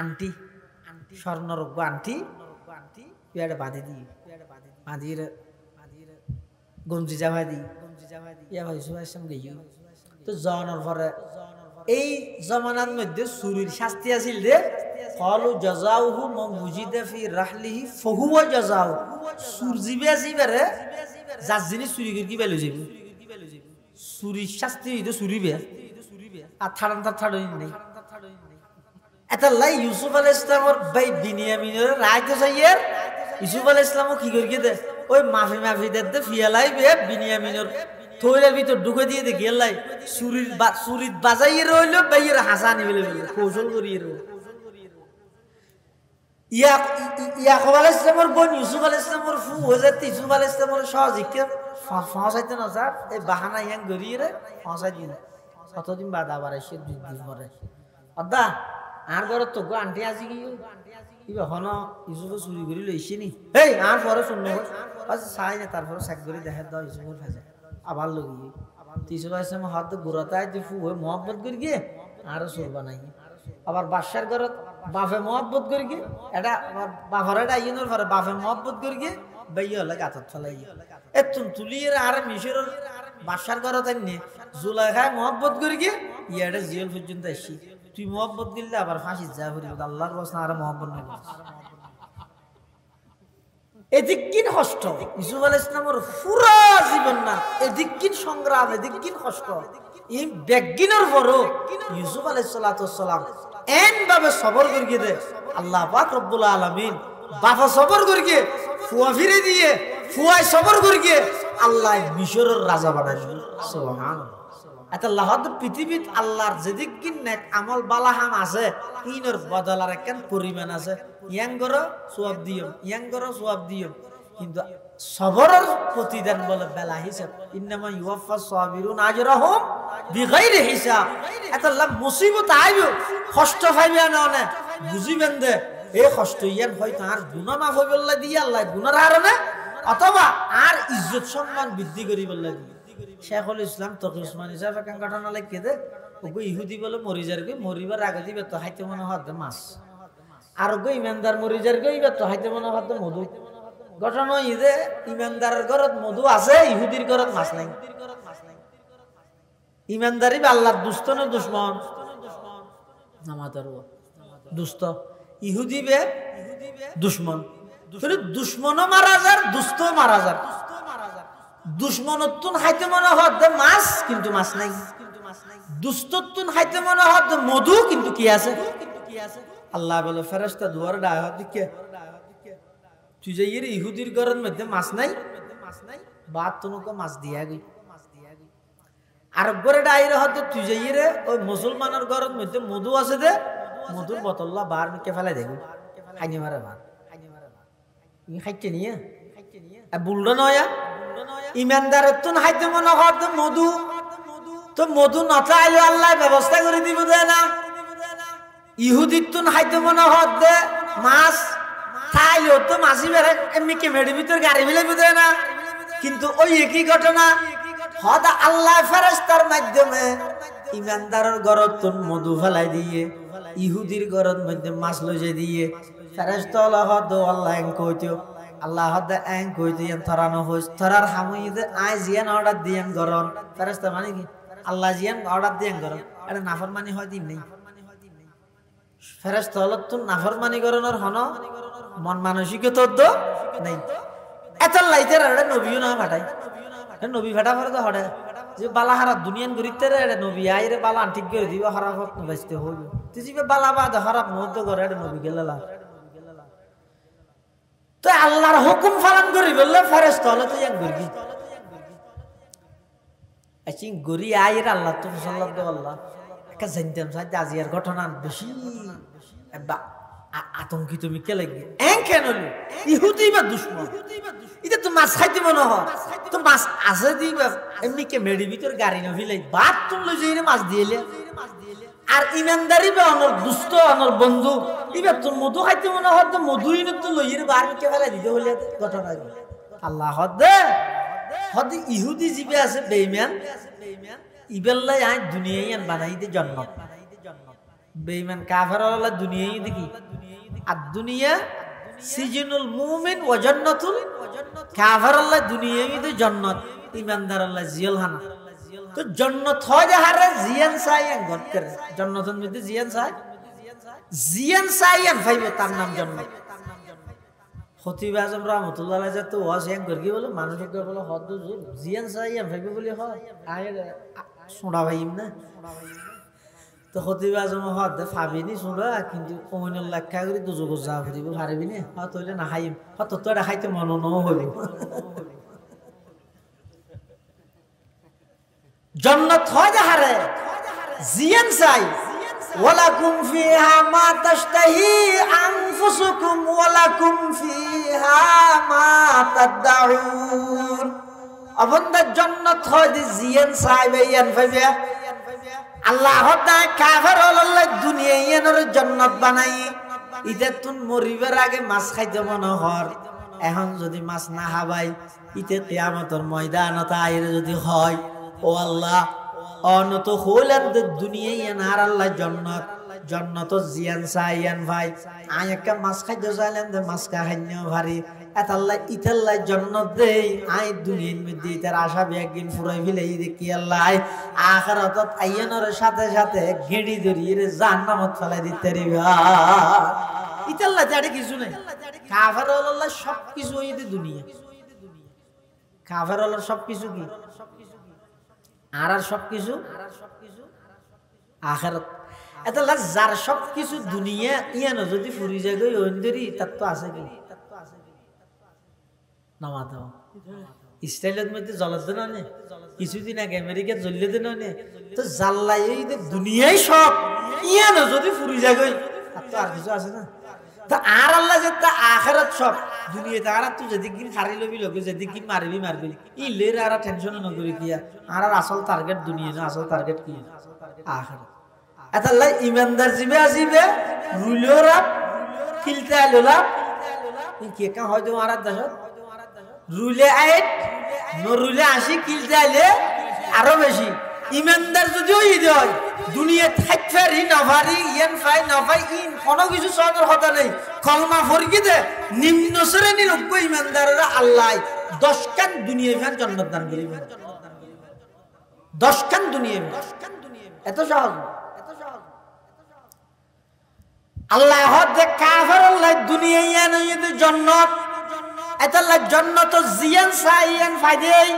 আন্টি স্বর্ণর আন্টি পেয়ারে বাঁধি দিই বাঁধিয়ে গঞ্জি জামাই দিই ইয়া ভাই ইউসুফ আলাইহিস সালাম গিয়ে তো জনের পরে এই জমানার মধ্যে চুরির শাস্তি আছিল রে কলু জাযাউহু মান মুজিদা ফি রাহলিহি ফাহুয়া জাযাউ। চুর জিবে জিবেরে যার জিনিস চুরি করে কি বেলো যাবে চুরির শাস্তি হইতো চুরিবে আর থাড়ান থাড়াই নেই। এটা লাই ইউসুফ আলাইহিস সালামের ভাই বিনিয়ামিনের রাইতে যাইয়ের ইউসুফ আলাইহিস সালামও কি করি দে ওই মাফি মাফি দে ফিয়ালাই বে বিনিয়ামিনের থইলের ভিতর ঢুকে দিয়ে দে গেলাই চুরির বাজাইয়ে রইলো বাইয়ের হাসানি বলে কৌশল করিয়ে রইল। ইয়াকুব আলাইহিস সালামের বোন ইউসুফ আলাইহিস সালামের ফু হযরত ইউসুফ আলাইহিস সালামের সহজিকে ফাঁসাইতে না স্যার এই বাহানা ইয়াং গরিয়ে রে ফাঁসাই দিন কতদিন বাদ আবার এসে 2 দিন পরে আদা আর ঘরে তো আন্টি আজি কি ইবে হন ইউসুফ চুরি করি লইছি নি এই আর পরে শুননে আচ্ছা চাই না তারপর চেক করে দেখা দাও ইউসুফের কাছে আবার লগিয়ে ইউসুফ আলাইহিস সালাম হাত গুরাতায় দি ফু মোহাম্মদ করি গিয়ে আরো চোর বানাই আবার বাদশার ঘরত বাপে মহব্বত করি কি এটা বাপর এটা ইউনোর পরে বাপে মহব্বত করি কি বাইয়া হলে গাতত ফেলাই এতুন তুলিয়ে আর মিশরের বাদশার ঘরত এনে জুলাইখায় মহব্বত করি কি ইয়াটা জিয়ল পর্যন্ত আসি তুই মহব্বত দিলে আবার ফাঁসি যা করি আল্লাহর বসনা আর মহব্বত নেই এদিক কিন কষ্ট ইউসুফ আলাইহিস সালামের পুরা জীবন না এদিক কিন সংগ্রাম এদিক কিন কষ্ট এই বেগিনের পরও ইউসুফ আলাইহিস সালাম এন ভাবে সবর করিয়ে দে আল্লাহ পাক রব্বুল আলামিন বাফা সবর করিয়ে ফুয়া ফিরে দিয়ে ফুয়াই সবর করিয়ে আল্লাহ মিশরের রাজা বানাই সুবহানাল্লাহ এত লাহদ পৃথিবীত আল্লাহর যেদিক কিন নেক আমল বালাহাম আছে ইনর বদলার কেন পরিমাণ আছে ইয়াঙ্গর সওয়াব দিও ইয়াঙ্গর সওয়াব দিও কিন্তু সবরের প্রতিদান বলে বেলা হিসাব ইন্নামা ইউওয়াফাস সাবিরুন আজরাহুম বিগাইরি হিসাব এত লাভ মুসিবত আইবো কষ্ট পাইবে না না বুঝিবেন দে এই কষ্ট ইয়ান হয়তো আর গুনাহ মাফ হইবে আল্লাহ দিয়ে আল্লাহ গুনার হারনে অথবা আর ইজ্জত সম্মান বৃদ্ধি করিবে আল্লাহ দিয়ে শেখুল ইসলাম তকি উসমানী সাহেব একটা ঘটনা লিখে দে ওগো ইহুদি বলে মরি যারগে মরিবার আগে দিবে তো হাইতে মনে হতে মাছ আর গো ইমানদার মরি যারগে ইবে তো হাইতে মনে হতে মধু ঘটনা ইদে ইমানদারের ঘরত মধু আছে ইহুদির ঘরত মাছ নাই ইমানদারি বা আল্লাহর দুষ্ট না দুশমন নামাতার দুষ্ট ইহুদি বে দুশমন দুশমনও মারা যার দুষ্ট মারা যার দুশ্মনতুন হাইতে মনে হতে মাছ কিন্তু মাছ নাই দুস্ততুন হাইতে মনে হতে মধু কিন্তু কি আছে আল্লাহ বলে ফেরেশতা দুয়ারে ডাক দিকে তুই যে ইহুদির ঘরের মধ্যে মাছ নাই বাদ তোনকে মাছ দিয়া গই আর ঘরে ডাইরে হতে তুই যে ওই মুসলমানের ঘরের মধ্যে মধু আছে দে মধুর বোতললা বার মিকে ফেলাই দেবো খাইনি মারে বার খাইতে নিয়ে বুলডো নয়া ইমানদারের তুন হাইতে মনে হতে মধু তো মধু না চাইলে আল্লাহ ব্যবস্থা করে দিব দে না ইহুদির তুন হাইতে মনে হতে মাছ খাইলেও তো মাছি বেড়ে এমনি কেমেডির ভিতর গাড়ি মিলাইব দে না কিন্তু ওই একই ঘটনা হদা আল্লাহ ফেরেশতার মাধ্যমে ইমানদারের ঘরত তুন মধু ফেলাই দিয়ে ইহুদির ঘরের মধ্যে মাছ লইয়ে দিয়ে ফেরেশতা হদ আল্লাহ কইতো আল্লাহ হদে এং কই দিয়েন থরানো হইস থরার হামুইদে আই জিয়ান অর্ডার দিয়েন গরন ফেরেশতা মানে কি আল্লাহ জিয়ান অর্ডার দিয়েন গরন এটা নাফরমানি হয় দিন নেই ফেরেশতা হলো তুন নাফরমানি গরনের হন মন মানসিকতা তো নেই এত লাইতে রে নবীও না ফাটাই নবী ফাটা পরে তো হড়ে যে বালা হারা দুনিয়ান গরিতে রে নবী আইরে বালা ঠিক করে দিবা হারাফত নবাইতে হইব তুই যে বালা বাদ হারাপ মত করে নবী গেলালা তো আল্লাহর হুকুম পালন করি বললে ফেরেশতা হলে তো এক গরি আইছিন গরি আইর আল্লাহ তো সাল্লাল্লাহু আল্লাহ একটা জানতাম সাথে আজিয়ার ঘটনা বেশি আতঙ্কিত তুমি কে লাগবে এন কেন ইহুদি বা দুশমন এটা তো মাছ খাইতে মনে হয় তো মাছ আছে দিবা এমনি কে মেডি ভিতর গাড়ি না ফিলাই বাদ তুমি লই যাইরে মাছ দিয়েলে আর ইমানদারি বা অনর দুষ্ট অনর বন্ধু ইবা তোর মধু খাইতে মনে হয় তো মধুই না তো লইয়ের বার কে ফেলাই দিতে হলে ঘটনা আল্লাহ হদ ইহুদি জিবে আছে বেঈমান ইবেল্লাই আই দুনিয়ায় আন বানাই দে জন্ম বেঈমান কাফের আল্লাহ দুনিয়ায় দেখি আর দুনিয়া সিজনুল মুমিন ওয়া জান্নাতুল কাফের আল্লাহ দুনিয়ায় দে জান্নাত ইমানদার আল্লাহ জিলহানা তো জান্নাত হয় হারে জিয়ান সাইয়ান গত করে জান্নাতের মধ্যে জিয়ান সাইয়ান ভাইবে তার নাম জান্নাত খতিব আজম রাহমাতুল্লাহ আলাইহি তো ওয়াসিয়ান করগি বলে মানুষকে বলে হদ জিয়ান সাইয়ান ভাইবে বলি হয় আয় সোনা ভাইম না তো খতিব আজম হদ ফাবিনি সোনা কিন্তু কমিনুল লাখা করে দুজগ যা করিব পারবি না হত হইলে না খাইম হত তো এটা খাইতে মন ন হইব জান্নাত হয় হারে জিয়ান সাই ওয়ালাকুম ফিহা মা তাশতাহি আনফুসুকুম ওয়ালাকুম ফিহা মা তাদউন অবন্দা জান্নাত হয় জিয়ান সাই বেয়ান ফাইবে আল্লাহ হদা কাফের হল দুনিয়া ইয়ানোর জান্নাত বানাই ইতে তুন মরিবার আগে মাছ খাইতে মনে হর এখন যদি মাছ না খাবাই ইতে কিয়ামতের ময়দানত আইরে যদি হয় ও আল্লাহ অনত হলেন দুনিয়ায় আর আল্লাহ জান্নাত জান্নাত জিয়ান সাইয়ান ভাই আই একটা মাছ খাইতে চাইলেন যে মাছ খাইন্য ভারি এতাল্লাহ ইতাল্লাহ জান্নাত দেই আই দুনিয়ার মধ্যে তার আশা একদিন ফুরাই ফেলাই দেখি আল্লাহ আখিরাতত আইয়ানোর সাথে সাথে গেড়ি ধরিয়ে জাহান্নামত ফেলাই দিতে রিবা ইতাল্লাহ তারে কিছু নাই কাফের আল্লাহ সবকিছু এই দুনিয়া কাফের আল্লাহ সবকিছু কি আর সবকিছু আখিরাত এতাল্লাহ যার সবকিছু দুনিয়া ইয়ানো যদি ফুরি যায় গই অন্ধরি তার তো আছে কি নামাতো ইসরায়েলের মধ্যে জ্বলাতে না নে কিছুদিন আগে আমেরিকা জ্বললে না নে তো জাল্লাই এই দুনিয়াই সব ইয়ানো যদি ফুরি যায় গই তার তো আর কিছু আছে না তা আর আল্লাহ যে তা আখিরাত সব দুনিয়াতে আর তুই যেদিন খারি লবি লগে যেদিন মারবি মারবি ই লের আর টেনশন ন করি কি আর আসল টার্গেট দুনিয়া না আসল টার্গেট কি আখিরাত এতাল্লাহ ইমানদার জিবে আসিবে রুলোরা কিলতে আলোলা কি কা হয়তো আর দাসত রুলে আইট ন রুলে আসি কিলতে আইলে আরো বেশি ইমানদার যদি ওই হয় দুনিয়া থাকফারি নভারি ইয়ান ফাই নভাই ইন কোনো কিছু সদর কথা নেই কলমা ফরকি দে নিম্ন শ্রেণীর লোক ইমানদাররা আল্লাহ 10 কান দুনিয়া ফান জান্নাত দান করিবেন 10 কান দুনিয়া এত সহজ আল্লাহ হদ কাফের আল্লাহ দুনিয়া ইয়ান ইদু জান্নাত এতাল্লাহ জান্নাত জিয়ান সাইয়ান ফাইদেই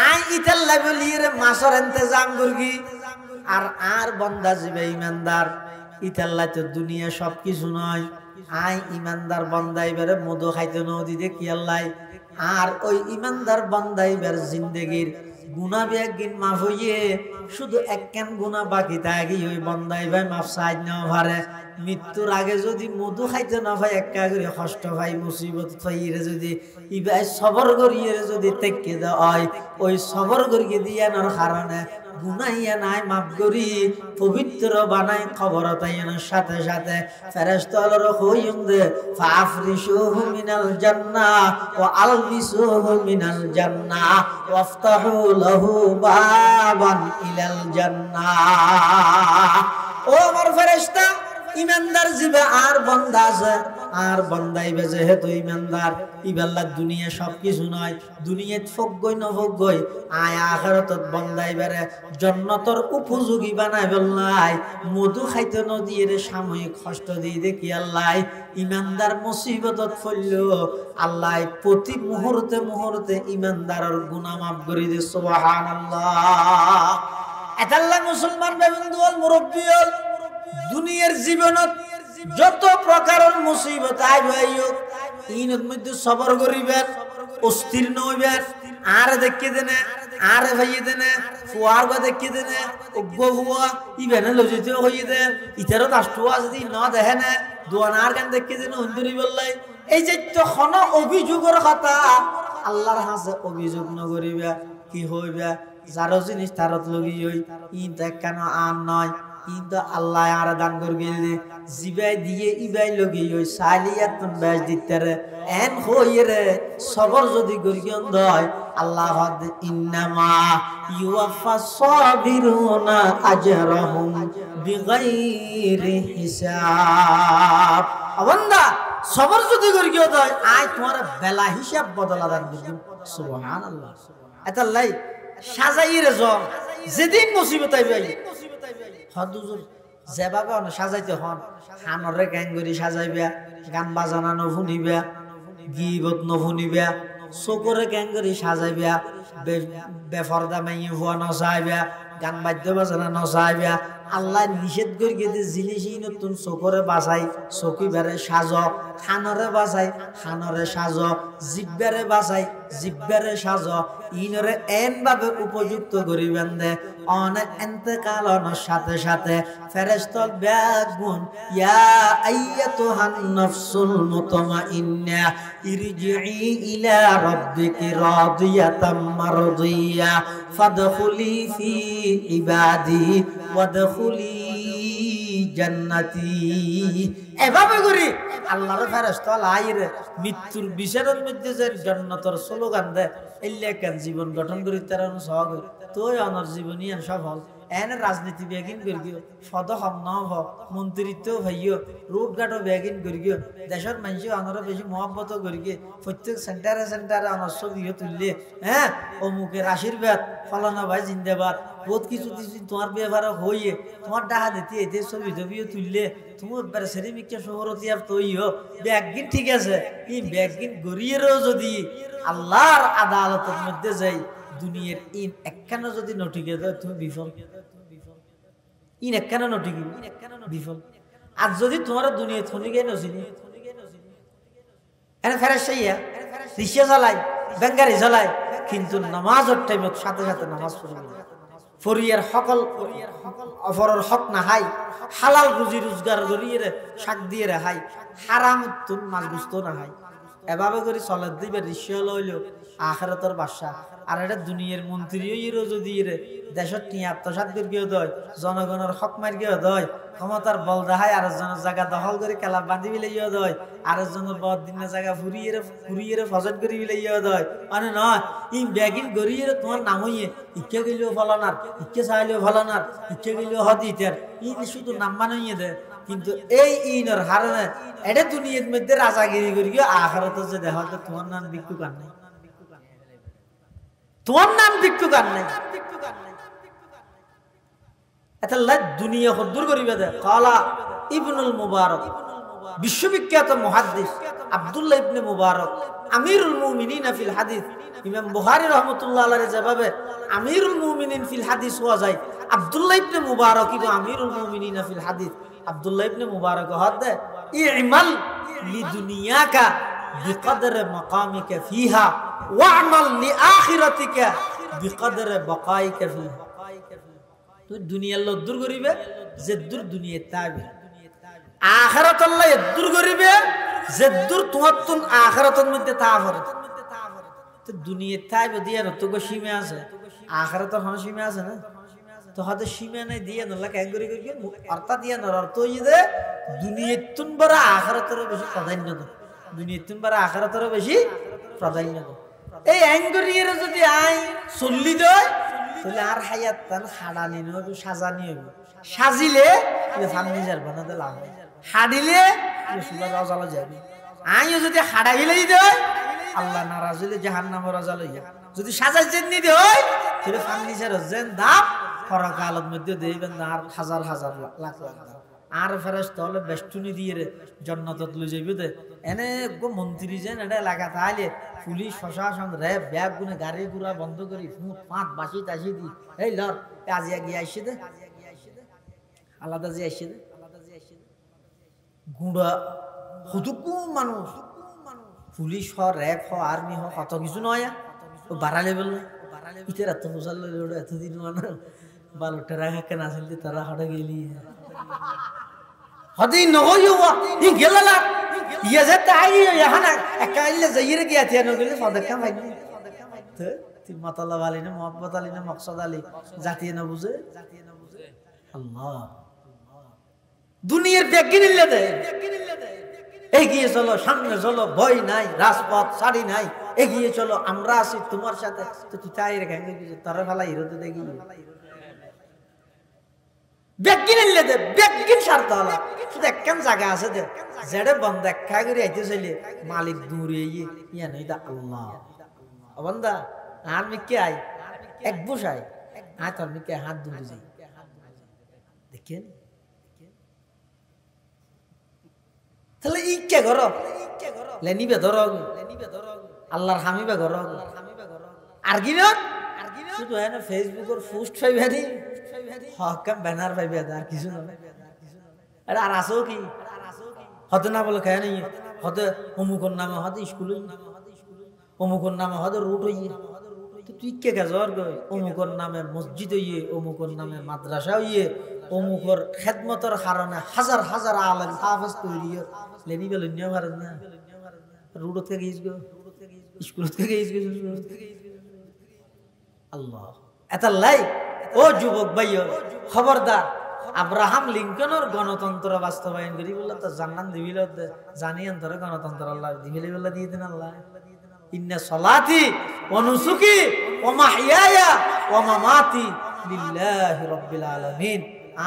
আই ইতাল্লাহ বলির মাসর ইন্তজাম করগি আর বান্দা জিবে ইমানদার ইতাল্লাহ তো দুনিয়া সবকিছু নয় আই ইমানদার বান্দা এবারে মধু খাইতে নদী দে কি আল্লাহ আর ওই ইমানদার বান্দা এবার জিন্দেগির গুনাহ বেগিন মাফ হইয়ে শুধু একখান গুনাহ বাকি থাকি ওই বান্দা এবার মাফ চাই না পারে মৃত্যুর আগে যদি মধু খাইতে না পাই একা করে কষ্ট পাই মুসিবত পাইরে যদি ইবাই সবর করিয়ে যদি তেকে দেয় ওই সবর করিয়ে দিয়ানোর কারণে গুনাইয়া নাই মাফ করি পবিত্র বানাই খবর তাইয়ানোর সাথে সাথে ফেরেশতার হইম দে ফাফরিশুহু মিনাল জান্নাহ ওয়া আলবিসুহু মিনাল জান্নাহ ওয়াফতাহু লাহু বাবান ইলাল জান্নাহ ও আমার ফেরেশতা ইমানদার জিবে আর বান্দা আছে আর বান্দাইবে যেহেতু ইমানদার ইবাল্লাহ দুনিয়া সবকিছু নয় দুনিয়াত ফগগই ন ফগগই আয় আখিরাতত বান্দাইবারে জান্নাতর উপযোগী বানাই বললাই মধু খাইতে নদিয়ে সাময়িক কষ্ট দিয়ে দেখি আল্লাহ ইমানদার মুসিবতত ফলল আল্লাহ প্রতি মুহূর্তে মুহূর্তে ইমানদারের গুনাহ মাফ করে দে সুবহানাল্লাহ এতাল্লাহ মুসলমান বেবন্দুল মুরব্বিয়ল দুনিয়ার জীবনত যত প্রকারের মুসিবত আইবাইও ইনত মধ্যে সবর করিবেন অস্থির নইবেন আর দেখকে দেনে আর ভাইয়ে দেনে ফুয়ার গা দেখকে দেনে অজ্ঞ হুয়া ইবেনে লজিতে হইয়ে দে ইতারও রাষ্ট্রওয়া যদি না দেখে না দোয়ানার গান দেখকে দেনে অন্তরি বললাই এই যে তখন অভিযোগের কথা আল্লাহর হাতে অভিযোগ নগরিবা কি হইবা যার জিনিস তারত লগি হই ই দেখ কেন আর নয় কিন্তু আল্লাহ আর দান করবে জিবাই দিয়ে ইবাই লগি ওই সালিয়াত বেশ দিতেরে এন হইরে সবর যদি গরিয়ন দয় আল্লাহ হদ ইন্নামা ইউফাস সাবিরুনা আজরাহুম বিগাইরি হিসাব বান্দা সবর যদি গরিয় দয় আই তোমার বেলা হিসাব বদলা দান দিম সুবহানাল্লাহ এতাল্লাই সাজাইরে জ যেদিন মুসিবত আইবে হদুজুর যেভাবে সাজাইতে হন খানরে গ্যাঙ্গরি সাজাইবা গান বাজানা নফুনিবা গিবত নফুনিবা চকুরে গ্যাঙ্গরি সাজাইবা বেফরদা মাইয়ে হওয়া নচাইবা গান বাদ্য বাজানা নচাইবা আল্লাহ নিষেধ করে গেছে জিনিসই নতুন চকুরে বাঁচাই চকি বেড়ে সাজ খানরে বাঁচাই খানরে সাজ জিব্বারে বাঁচাই জিব্বারে সাজ ইনরে এন ভাবে উপযুক্ত করিবেন দে অনে এন্তেকালনের সাথে সাথে ফেরেশতার ব্যাগুন ইয়া আইয়াতুহান নাফসুল মুতমাইন্না ইরজিই ইলা রাব্বিকি রাদিয়াতাম মারদিয়া ফাদখুলি ফি ইবাদি ওয়াদখুলি জান্নাতি এভাবে করি আল্লাহর ফেরেশতা লাইরে মৃত্যুর বিচারের মধ্যে যে জান্নাতের স্লোগান দেয় এল্লা কেন জীবন গঠন করি তার সহগ তুই অনর জীবনী সফল এনে রাজনীতি বেগিন করিও সদ হম নহ মন্ত্রিত্ব ভাইও রোড ঘাটও বেগিন করিও দেশের মানুষ অনর বেশি মহব্বত করিয়ে প্রত্যেক সেন্টারে সেন্টারে অনর ছবিও তুললে হ্যাঁ অমুকের আশীর্বাদ ফলানা ভাই জিন্দাবাদ বহুত কিছু তোমার ব্যবহার হইয়ে তোমার ডাহা দিতে এতে ছবি টবিও তুললে তোমার সেরিমিকা শহরতি আর তৈও ব্যাগিন ঠিক আছে এই ব্যাগিন গড়িয়েরও যদি আল্লাহর আদালতের মধ্যে যাই দুনিয়ার ইন একখানা যদি নটিকে দাও তুমি বিফল ইন একখানা নটিকি বিফল আর যদি তোমার দুনিয়া থনিকে নছিনি এনে ফেরেশাইয়া রিক্সা চালাই বেঙ্গারি চালাই কিন্তু নামাজের টাইমত সাথে সাথে নামাজ পড়বে ফরিয়ার সকল অফরের হক না হাই হালাল রুজি রোজগার করিয়ে শাক দিয়ে হাই হারাম তুন মাছ গুস্ত না হাই এভাবে করে চলে দিবে ঋষিয়া লইল আখেরাতের বাদশা আর এটা দুনিয়ার মন্ত্রীও যদি দেশের টিয়া আত্মসাৎ করিয়ে দেয় জনগণের হক মারিয়ে দেয় ক্ষমতার বল দেখায় আরেকজনের জায়গা দখল করে কেলা বাঁধি বিলাইয়া দেয় আরেকজনের বদ দিনের জায়গা ফুরিয়ে ফসট করে বিলাইয়া দেয় মানে নয় ই ব্যাগিন গড়িয়ে তোমার নাম হইয়ে ইচ্ছে গেলেও ফলানার ইচ্ছে চাইলেও ফলানার ইচ্ছে গেলেও হদিতের ই শুধু নাম বানাইয়ে দেয় কিন্তু এই ইনর হারনে এটা দুনিয়ার মধ্যে রাজাগিরি করিও আখেরাতে যে দেখা তোমার নাম বিক্ষু কান নাই তোমার নাম বিক্ষু কান নাই এটা দুনিয়া হদ্দুর করিবে দে কালা ইবনুল মুবারক বিশ্ববিখ্যাত মুহাদ্দিস আব্দুল্লাহ ইবনে মুবারক আমিরুল মুমিনিন ফিল হাদিস ইমাম বুখারী রাহমাতুল্লাহ আলাইহি যেভাবে আমিরুল মুমিনিন ফিল হাদিস হওয়া যায় আব্দুল্লাহ ইবনে মুবারক ইবনে আমিরুল মুমিনিন ফিল হাদিস আব্দুল্লাহ ইবনে মুবারক হদে ইমাল লিদুনিয়াকা বিকদর মাকামিকা ফিহা ওয়া'মাল লিআখিরাতিকা বিকদর বাকাইকা ফিহা তুই দুনিয়ার লোক দূর করিবে যে দূর দুনিয়া তাইবে আখিরাত আল্লাহ দূর করিবে যে দূর তোমার তুন আখিরাতের মধ্যে তা হবে তো দুনিয়া তাইবে দিয়া না তোকে সীমা আছে আখিরাতের কোন সীমা আছে না তো হয়তো সীমা নাই দিয়া না কেন করি অর্থাৎ দিয়া না অর্থ হইয়ে দে দুনিয়ার তুন বড় আখিরাতের বেশি প্রাধান্য দেয় দুনিয়ার তুন বড় আখিরাতের বেশি প্রাধান্য দেয় এই অ্যাঙ্গরিয়ের যদি আই চল্লি দেয় তাহলে আর হায়াত তান হাডানি নবে সাজানি হবে সাজিলে ফার্নিচার বানাতে লাভ হয় হাডিলে সুন্দর রাজালা যাবে আইও যদি হাডাইলেই দেয় আল্লাহ নারাজ হইলে জাহান্নামের রাজা লইয়া যদি সাজাই জেননি দেয় তাহলে ফার্নিচার যেন দাম পরকালের মধ্যে দেবেন না আর হাজার হাজার লাখ লাখ আর ফেরেশতা হলে বেষ্টনী দিয়ে জান্নাতত লই যাইবে দে এনে গো মন্ত্রী যেন এটা এলাকা তাইলে পুলিশ প্রশাসন র্যাব ব্যাগ গুনে গাড়ি ঘোড়া বন্ধ করি ফুট পাঁচ বাসি টাসি দি এই লর আজিয়া গিয়ে আইসে দে আলাদা যে আইসে দে গুড়া হুতুকু মানুষ পুলিশ হ র্যাব হ আর্মি হ কত কিছু নয় ও বাড়া লেভেল ইতের এত বোঝাল এতদিন মানে বালো টেরা কেন আসলে তারা হঠাৎ গেলি হদি নহইও ই গেলালা ইয়া যে তাই ইয়াহানা একাইলে যাইরে গিয়া থিয়া নগলে সদকা ভাইনি তো তি মাতালা वाली না মোহাম্মদ আলী না মকসদ আলী জাতীয় না বুঝে আল্লাহ দুনিয়ার বেগিন নিলে দে এগিয়ে চলো সামনে চলো ভয় নাই রাজপথ সারি নাই এগিয়ে চলো আমরা আছি তোমার সাথে তো তুই তাই রেখে তারা ফেলা হিরোতে দেখি বেগিন নিলে দে বেগিন সারতে হলো শুধু একখান জায়গা আছে দে যেটা বন্ধ দেখা করে আইতে চাইলে মালিক দূরে ইয়া নই দা আল্লাহ বন্ধা আর মিকে আই এক বসাই আয় তোর মিকে হাত দুলে যাই দেখেন তাহলে ই কে ঘর লেনিবে ধর আল্লাহর হামিবে ঘর আর কি না শুধু হয় না ফেসবুকের পোস্ট পাইবে দি হকাম ব্যানার পাইবে আর কিছু না আরে আর আসো কি হতে না বলে খায় নাই হতে অমুকর নামে হতে স্কুলে অমুকর নামে হতে রুট হইয়ে তুই কে গেছর গই অমুকর নামে মসজিদ হইয়ে অমুকর নামে মাদ্রাসা হইয়ে অমুকর খেদমতের কারণে হাজার হাজার আলেম হাফেজ তৈরি লেনি বেল নিয়ে পারেন না রুট থেকে গিয়েছ গো স্কুল থেকে গিয়েছ গো আল্লাহ এত লাই ও যুবক ভাই খবরদার আব্রাহাম লিঙ্কনের গণতন্ত্র বাস্তবায়ন করি বললো তো জান্নাত দিবিল জানিয়েন তোর গণতন্ত্র আল্লাহ দিবিলে বললা দিয়ে দেন আল্লাহ ইন্না সলাতি ওয়া নুসুকি ওয়া মাহইয়ায়া ওয়া মামাতি লিল্লাহি রাব্বিল আলামিন।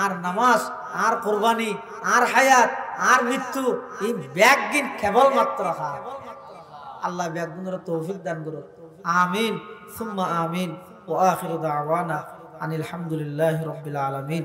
আর নামাজ, আর কুরবানি, আর হায়াত, আর মৃত্যু, এই ব্যাগিন কেবলমাত্র হা। আল্লাহ ব্যাগগুলোর তৌফিক দান করুন। আমিন সুম্মা আমিন। ওয়া আখিরু দাওয়ানা আনিল হামদুলিল্লাহি রাব্বিল আলামিন।